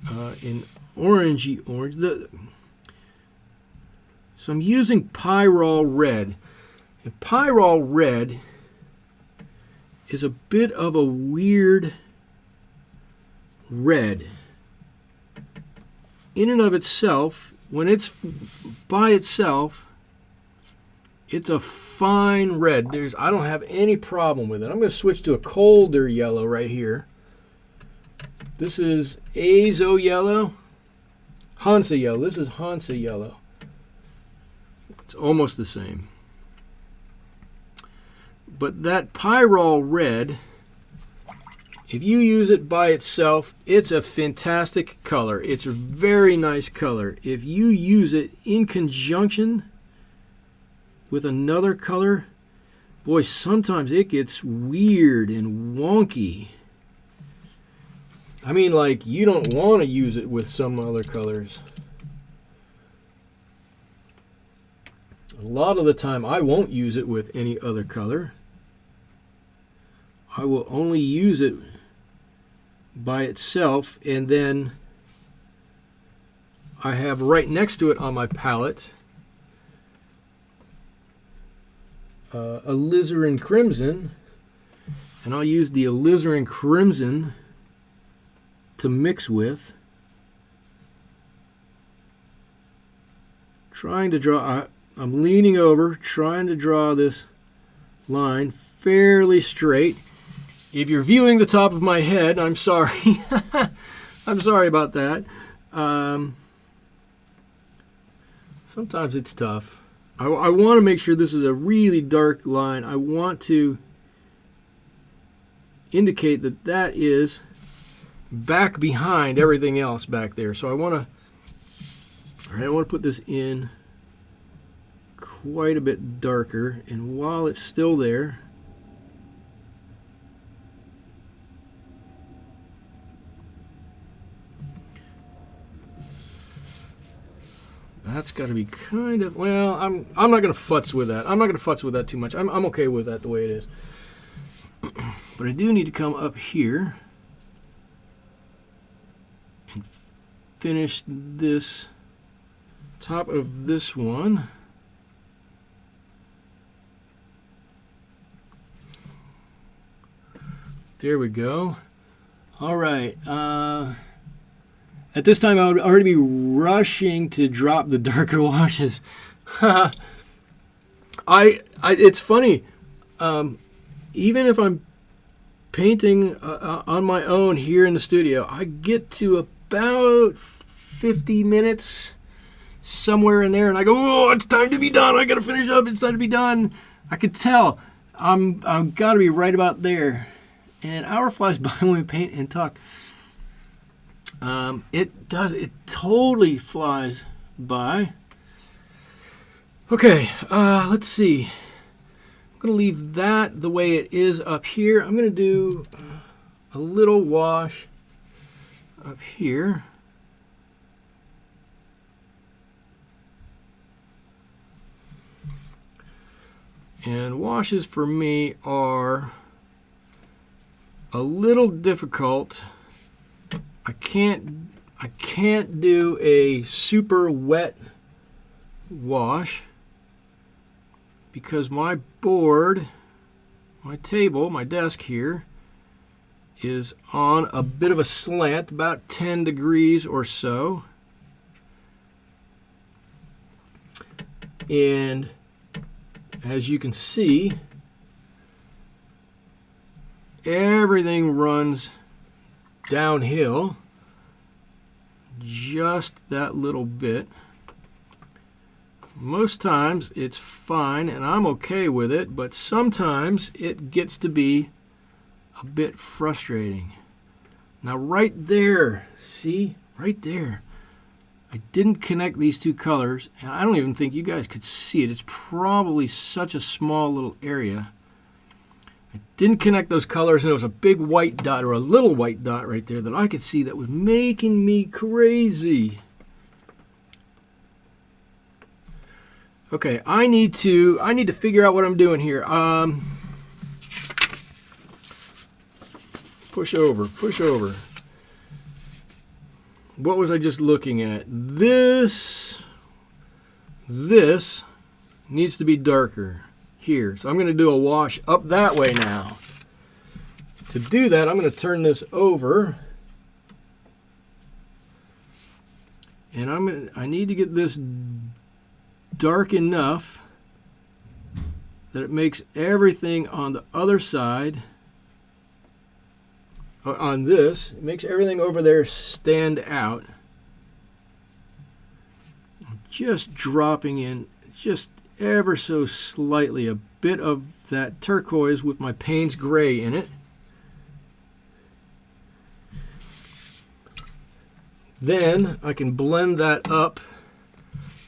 an orangey orange, so I'm using Pyrrole red. And Pyrrole red is a bit of a weird red. In and of itself, when it's by itself, it's a fine red. I don't have any problem with it. I'm going to switch to a colder yellow right here. This is Azo yellow, Hansa yellow. This is Hansa yellow. It's almost the same. But that Pyrrole red, if you use it by itself, it's a fantastic color. It's a very nice color. If you use it in conjunction with another color, boy, sometimes it gets weird and wonky. I mean, like, you don't want to use it with some other colors. A lot of the time, I won't use it with any other color. I will only use it by itself, and then I have right next to it on my palette alizarin crimson, and I'll use the alizarin crimson to mix with, trying to draw. I'm leaning over, trying to draw this line fairly straight. If you're viewing the top of my head, I'm sorry. I'm sorry about that. Sometimes it's tough. I want to make sure this is a really dark line. I want to indicate that that is back behind everything else back there. So I want to put this in quite a bit darker, and while it's still there, That's got to be kind of, well, I'm not going to futz with that. I'm not going to futz with that too much. I'm okay with that the way it is. But I do need to come up here and finish this top of this one. There we go. All right. At this time, I would already be rushing to drop the darker washes. It's funny. Even if I'm painting on my own here in the studio, I get to about 50 minutes somewhere in there, and I go, "Oh, it's time to be done. I got to finish up. It's time to be done." I could tell I'm got to be right about there. And an hour flies by when we paint and talk. It totally flies by. Okay, let's see. I'm going to leave that the way it is up here. I'm going to do a little wash up here. And washes for me are a little difficult. I can't do a super wet wash because my board, my table, my desk here is on a bit of a slant, about 10 degrees or so. And as you can see, everything runs downhill just that little bit. Most times it's fine and I'm okay with it, but sometimes it gets to be a bit frustrating. Now right there, see, right there, I didn't connect these two colors, and I don't even think you guys could see it. It's probably such a small little area. I didn't connect those colors, and there was a big white dot, or a little white dot right there that I could see that was making me crazy. Okay, I need to figure out what I'm doing here. Push over. What was I just looking at? This needs to be darker here. So I'm going to do a wash up that way now. To do that, I'm going to turn this over. And I need to get this dark enough that it makes everything on the other side, on this, it makes everything over there stand out. I'm just dropping in just ever so slightly a bit of that turquoise with my Payne's gray in it. Then I can blend that up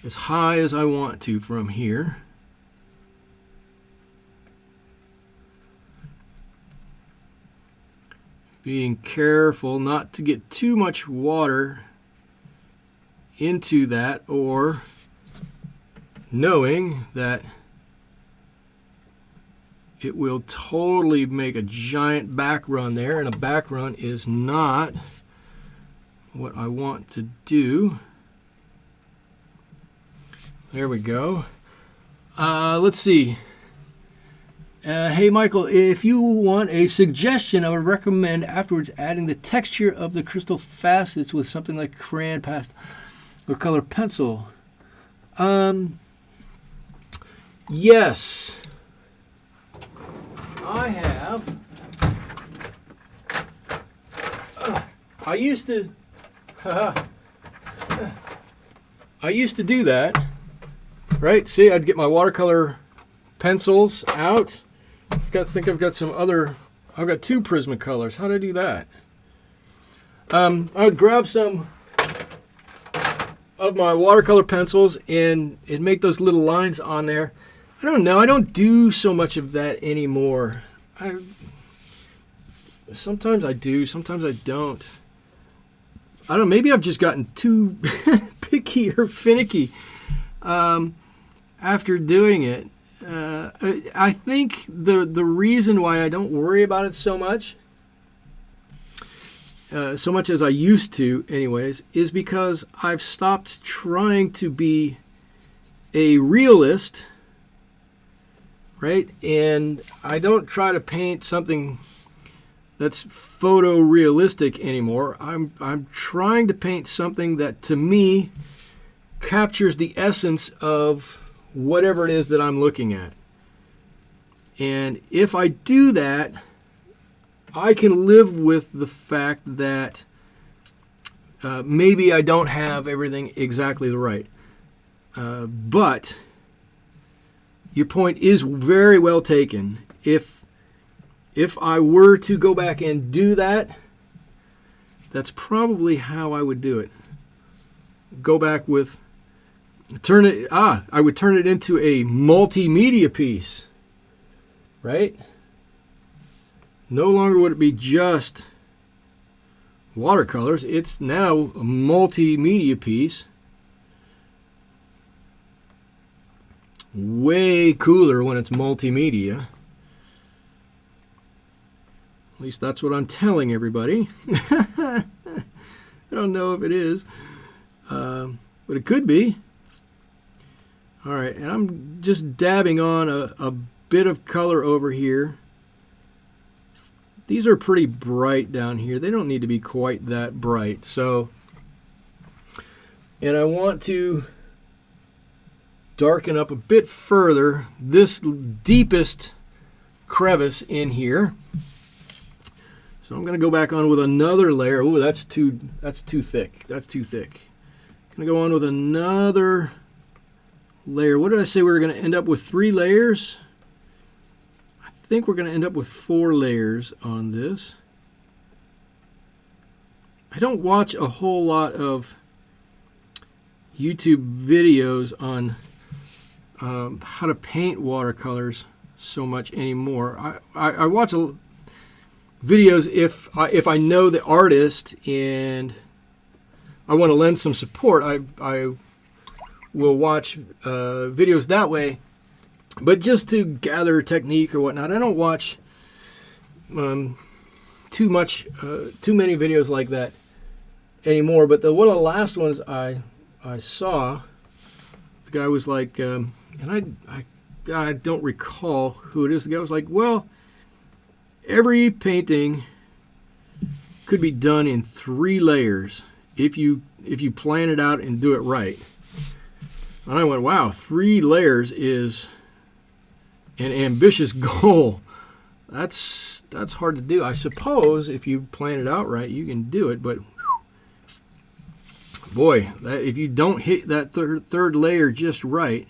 as high as I want to from here. Being careful not to get too much water into that, or knowing that it will totally make a giant back run there, and a back run is not what I want to do. There we go. Let's see. Hey Michael, if you want a suggestion, I would recommend afterwards adding the texture of the crystal facets with something like crayon pastel or color pencil. Yes, I have. I used to do that, right? See, I'd get my watercolor pencils out. I've got two Prismacolors. How did I do that? I would grab some of my watercolor pencils and make those little lines on there. I don't know. I don't do so much of that anymore. Sometimes I do. Sometimes I don't. I don't know. Maybe I've just gotten too picky or finicky. after doing it. I think the reason why I don't worry about it so much as I used to anyways, is because I've stopped trying to be a realist, right? And I don't try to paint something that's photorealistic anymore. I'm trying to paint something that, to me, captures the essence of whatever it is that I'm looking at. And if I do that, I can live with the fact that maybe I don't have everything exactly right. But your point is very well taken. If I were to go back and do that, that's probably how I would do it. Go back with I would turn it into a multimedia piece, right? No longer would it be just watercolors. It's now a multimedia piece. Way cooler when it's multimedia. At least that's what I'm telling everybody. I don't know if it is, but it could be. All right, and I'm just dabbing on a bit of color over here. These are pretty bright down here. They don't need to be quite that bright. So, and I want to darken up a bit further this deepest crevice in here. So I'm going to go back on with another layer. Ooh, that's too thick. That's too thick. I'm going to go on with another layer. What did I say? We were going to end up with 3 layers? I think we're going to end up with 4 layers on this. I don't watch a whole lot of YouTube videos on how to paint watercolors so much anymore. I watch videos if I know the artist and I want to lend some support. I will watch videos that way, but just to gather technique or whatnot. I don't watch too many videos like that anymore. But one of the last ones I saw, the guy was like, and I don't recall who it is. The guy was like, well, every painting could be done in 3 layers if you plan it out and do it right. And I went, wow, 3 layers is an ambitious goal. That's hard to do. I suppose if you plan it out right, you can do it. But boy, if you don't hit that third layer just right,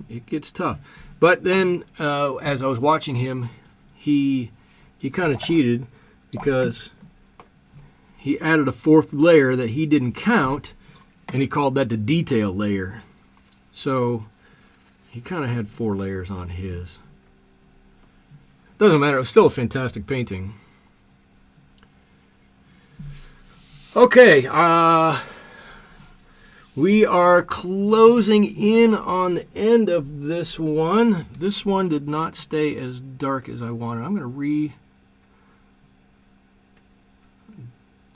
it gets tough. But then, as I was watching him, he kind of cheated because he added a 4th layer that he didn't count, and he called that the detail layer. So he kind of had 4 layers on his. Doesn't matter. It was still a fantastic painting. Okay, we are closing in on the end of this one. This one did not stay as dark as I wanted. I'm going to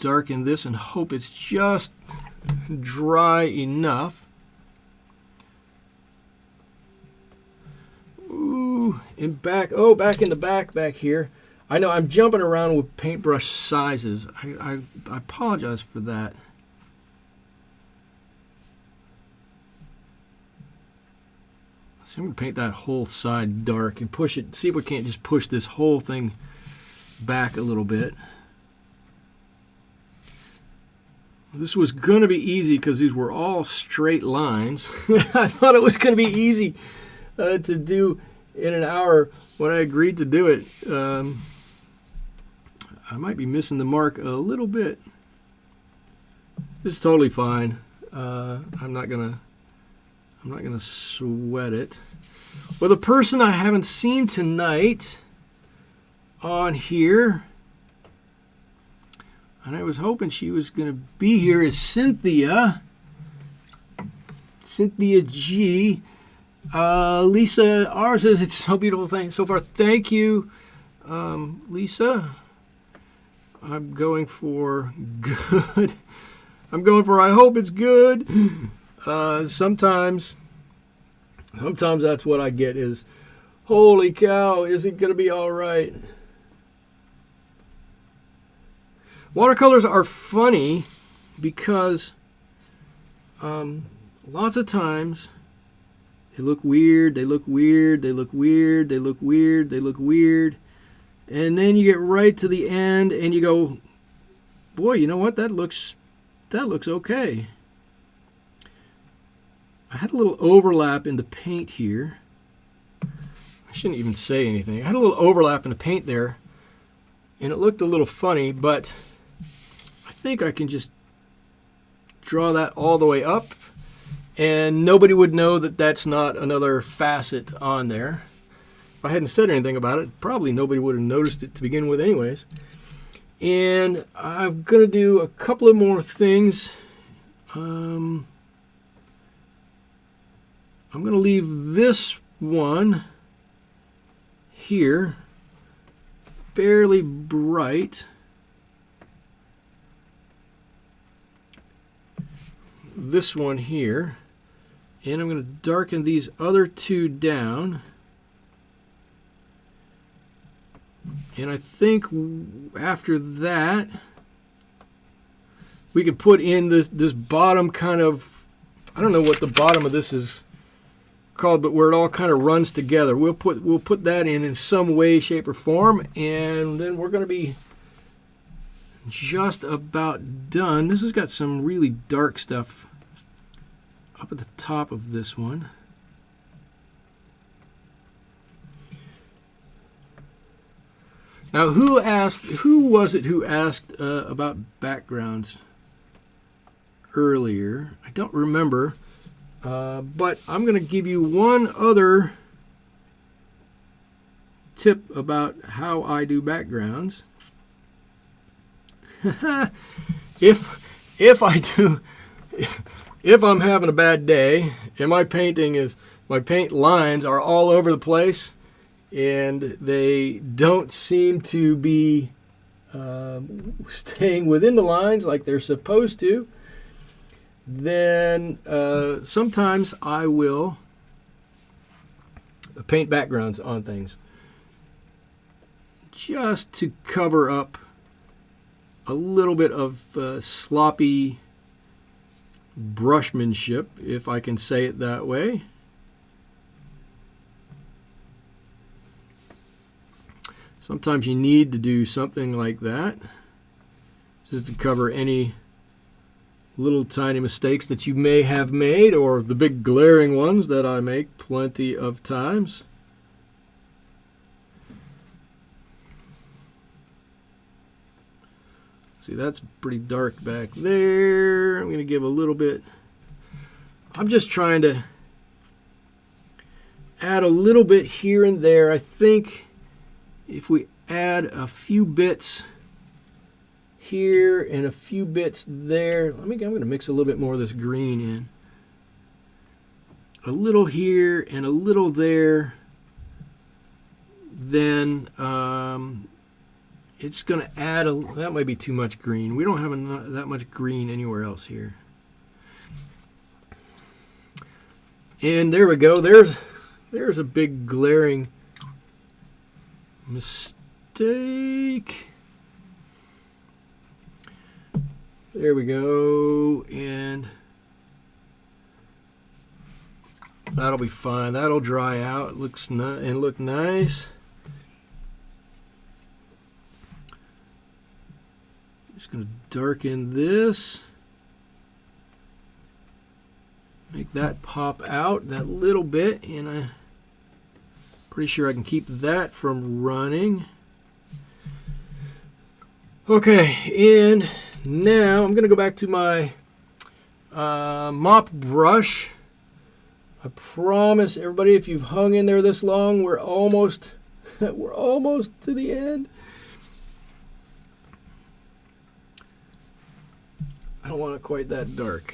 re-darken this and hope it's just dry enough. Ooh, and back in the back here. I know I'm jumping around with paintbrush sizes. I apologize for that. So I'm going to paint that whole side dark and push it. See if we can't just push this whole thing back a little bit. This was going to be easy because these were all straight lines. I thought it was going to be easy to do in an hour when I agreed to do it. I might be missing the mark a little bit. This is totally fine. I'm not gonna sweat it. Well, the person I haven't seen tonight on here, and I was hoping she was going to be here, is Cynthia. Cynthia G. Lisa R says it's so beautiful. Thanks so far. Thank you, Lisa. I'm going for good. I'm going for I hope it's good. Sometimes that's what I get is, holy cow, is it going to be all right? Watercolors are funny because lots of times they look weird, they look weird, they look weird, they look weird, they look weird. And then you get right to the end and you go, boy, you know what? That looks okay. I had a little overlap in the paint here. I shouldn't even say anything. I had a little overlap in the paint there, and it looked a little funny, but I think I can just draw that all the way up, and nobody would know that that's not another facet on there. If I hadn't said anything about it, probably nobody would have noticed it to begin with anyways. And I'm going to do a couple of more things. I'm going to leave this one here fairly bright. This one here. And I'm going to darken these other two down. And I think after that, we could put in this bottom kind of, I don't know what the bottom of this is called, but where it all kind of runs together. We'll put that in some way, shape, or form, and then we're going to be just about done. This has got some really dark stuff up at the top of this one. Now, who was it who asked about backgrounds earlier? I don't remember, but I'm going to give you one other tip about how I do backgrounds. if I'm having a bad day and my paint lines are all over the place, and they don't seem to be staying within the lines like they're supposed to, then sometimes I will paint backgrounds on things just to cover up a little bit of sloppy brushmanship, if I can say it that way. Sometimes you need to do something like that just to cover any little tiny mistakes that you may have made, or the big glaring ones that I make plenty of times. See, that's pretty dark back there. I'm going to give a little bit. I'm just trying to add a little bit here and there. I think if we add a few bits here and a few bits there, I'm going to mix a little bit more of this green in. A little here and a little there, then it's going to add that might be too much green. We don't have that much green anywhere else here. And there we go. There's a big glaring mistake. There we go, and that'll be fine. That'll dry out. Look nice. Just going to darken this. Make that pop out that little bit, and I'm pretty sure I can keep that from running. Okay, and now I'm going to go back to my mop brush. I promise everybody, if you've hung in there this long, we're almost to the end. I don't want it quite that dark.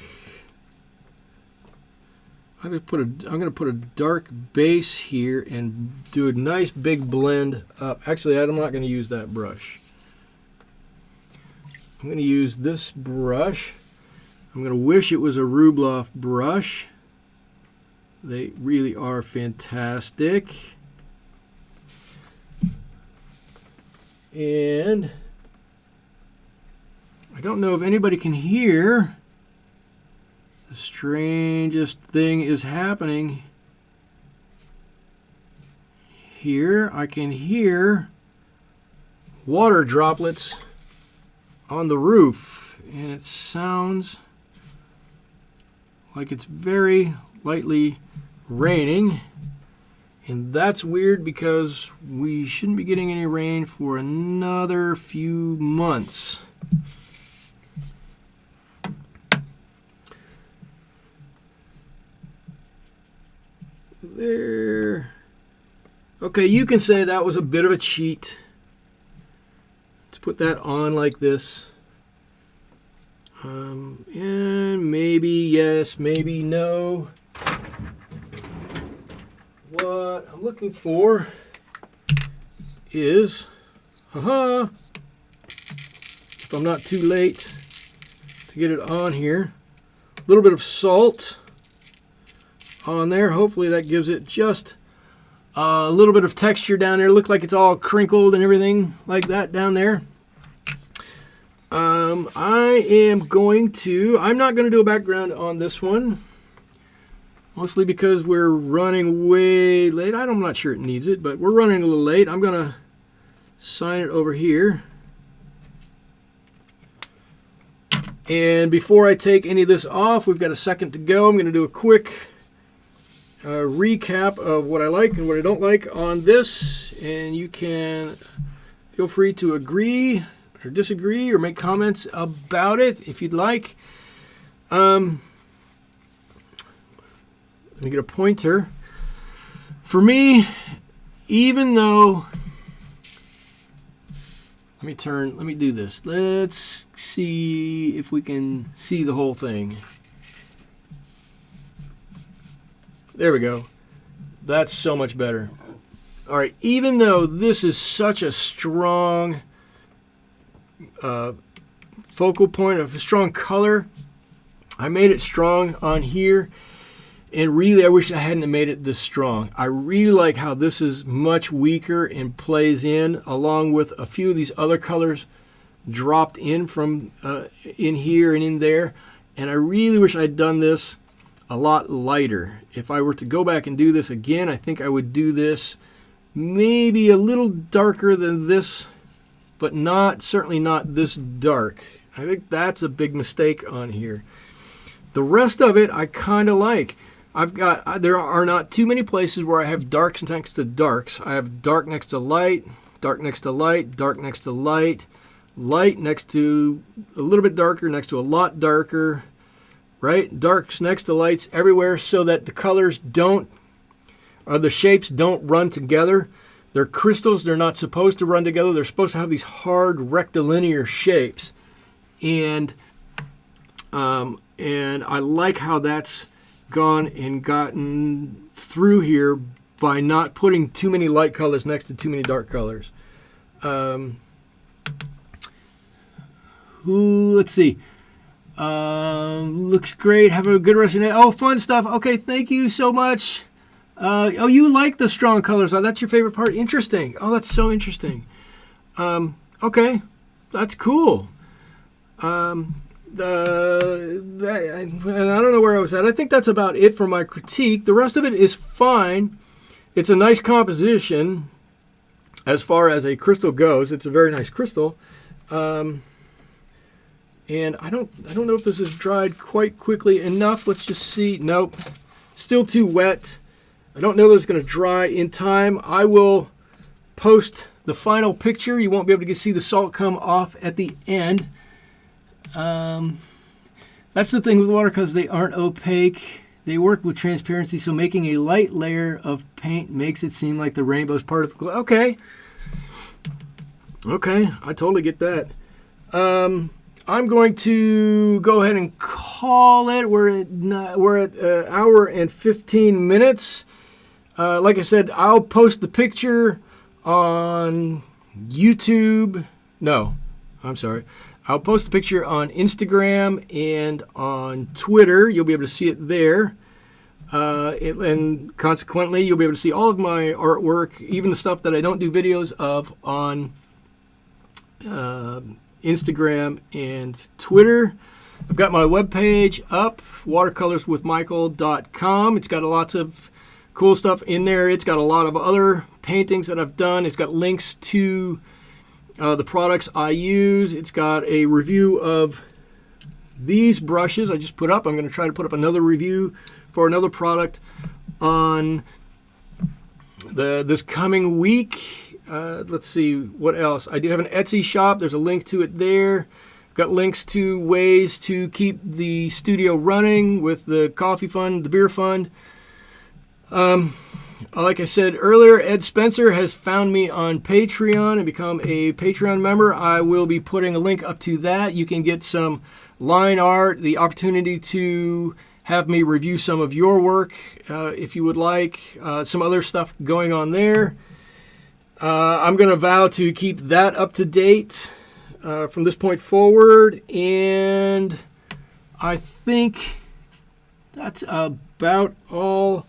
I'm going to put a dark base here and do a nice big blend up. Actually, I'm not going to use that brush. I'm going to use this brush. I'm going to wish it was a Rubloff brush. They really are fantastic. And I don't know if anybody can hear. The strangest thing is happening here. I can hear water droplets on the roof, and it sounds like it's very lightly raining, and that's weird because we shouldn't be getting any rain for another few months. There. Okay, you can say that was a bit of a cheat. Let's put that on like this. And maybe yes, maybe no. What I'm looking for is, if I'm not too late to get it on here, a little bit of salt on there. Hopefully that gives it just a little bit of texture down there. Look like it's all crinkled and everything like that down there. I'm not going to do a background on this one, mostly because we're running way late. I'm not sure it needs it, but we're running a little late. I'm going to sign it over here. And before I take any of this off, we've got a second to go. I'm going to do a quick recap of what I like and what I don't like on this, and you can feel free to agree or disagree or make comments about it if you'd like. Let me get a pointer. For me, even though, let me do this. Let's see if we can see the whole thing. There we go. That's so much better. All right, even though this is such a strong focal point of a strong color, I made it strong on here, and really I wish I hadn't made it this strong. I really like how this is much weaker and plays in along with a few of these other colors dropped in from in here and in there, and I really wish I'd done this a lot lighter. If I were to go back and do this again, I think I would do this maybe a little darker than this, but certainly not this dark. I think that's a big mistake on here. The rest of it I kind of like. There are not too many places where I have darks next to darks. I have dark next to light, dark next to light, dark next to light, light next to a little bit darker, next to a lot darker, right? Darks next to lights everywhere, so that the colors the shapes don't run together. They're crystals. They're not supposed to run together. They're supposed to have these hard rectilinear shapes. And I like how that's gone and gotten through here by not putting too many light colors next to too many dark colors. Let's see. Looks great. Have a good rest of your day. Oh, fun stuff. Okay, thank you so much. You like the strong colors. Oh, that's your favorite part. Interesting. Oh, that's so interesting. Okay, that's cool. I don't know where I was at. I think that's about it for my critique. The rest of it is fine. It's a nice composition as far as a crystal goes. It's a very nice crystal. And I don't know if this is dried quite quickly enough. Let's just see. Nope. Still too wet. I don't know that it's going to dry in time. I will post the final picture. You won't be able to see the salt come off at the end. That's the thing with watercolors. They aren't opaque. They work with transparency, so making a light layer of paint makes it seem like the rainbow is part of the glow. Okay, I totally get that. I'm going to go ahead and call call it. We're at an hour and 15 minutes. Like I said, I'll post the picture on YouTube. No, I'm sorry. I'll post the picture on Instagram and on Twitter. You'll be able to see it there. And consequently, you'll be able to see all of my artwork, even the stuff that I don't do videos of, on Instagram and Twitter. I've got my webpage up, watercolorswithmichael.com. It's got lots of cool stuff in there. It's got a lot of other paintings that I've done. It's got links to the products I use. It's got a review of these brushes I just put up. I'm going to try to put up another review for another product on this coming week. Let's see what else. I do have an Etsy shop. There's a link to it there. Got links to ways to keep the studio running with the coffee fund, the beer fund. Like I said earlier, Ed Spencer has found me on Patreon and become a Patreon member. I will be putting a link up to that. You can get some line art, the opportunity to have me review some of your work if you would like, some other stuff going on there. I'm going to vow to keep that up to date from this point forward, and I think that's about all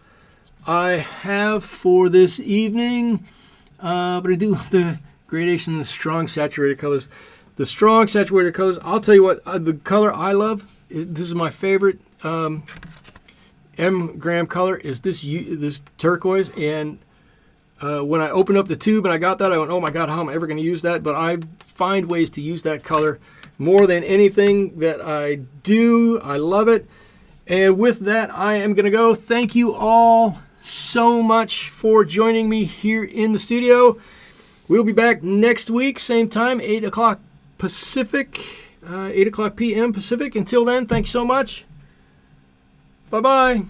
I have for this evening, but I do love the gradation and the strong saturated colors. The strong saturated colors, I'll tell you what, the color I love, this is my favorite M gram color, is this turquoise. And when I opened up the tube and I got that, I went, oh my God, how am I ever going to use that? But I find ways to use that color more than anything that I do. I love it. And with that, I am going to go. Thank you all so much for joining me here in the studio. We'll be back next week, same time, 8 o'clock Pacific, 8 o'clock p.m. Pacific. Until then, thanks so much. Bye-bye.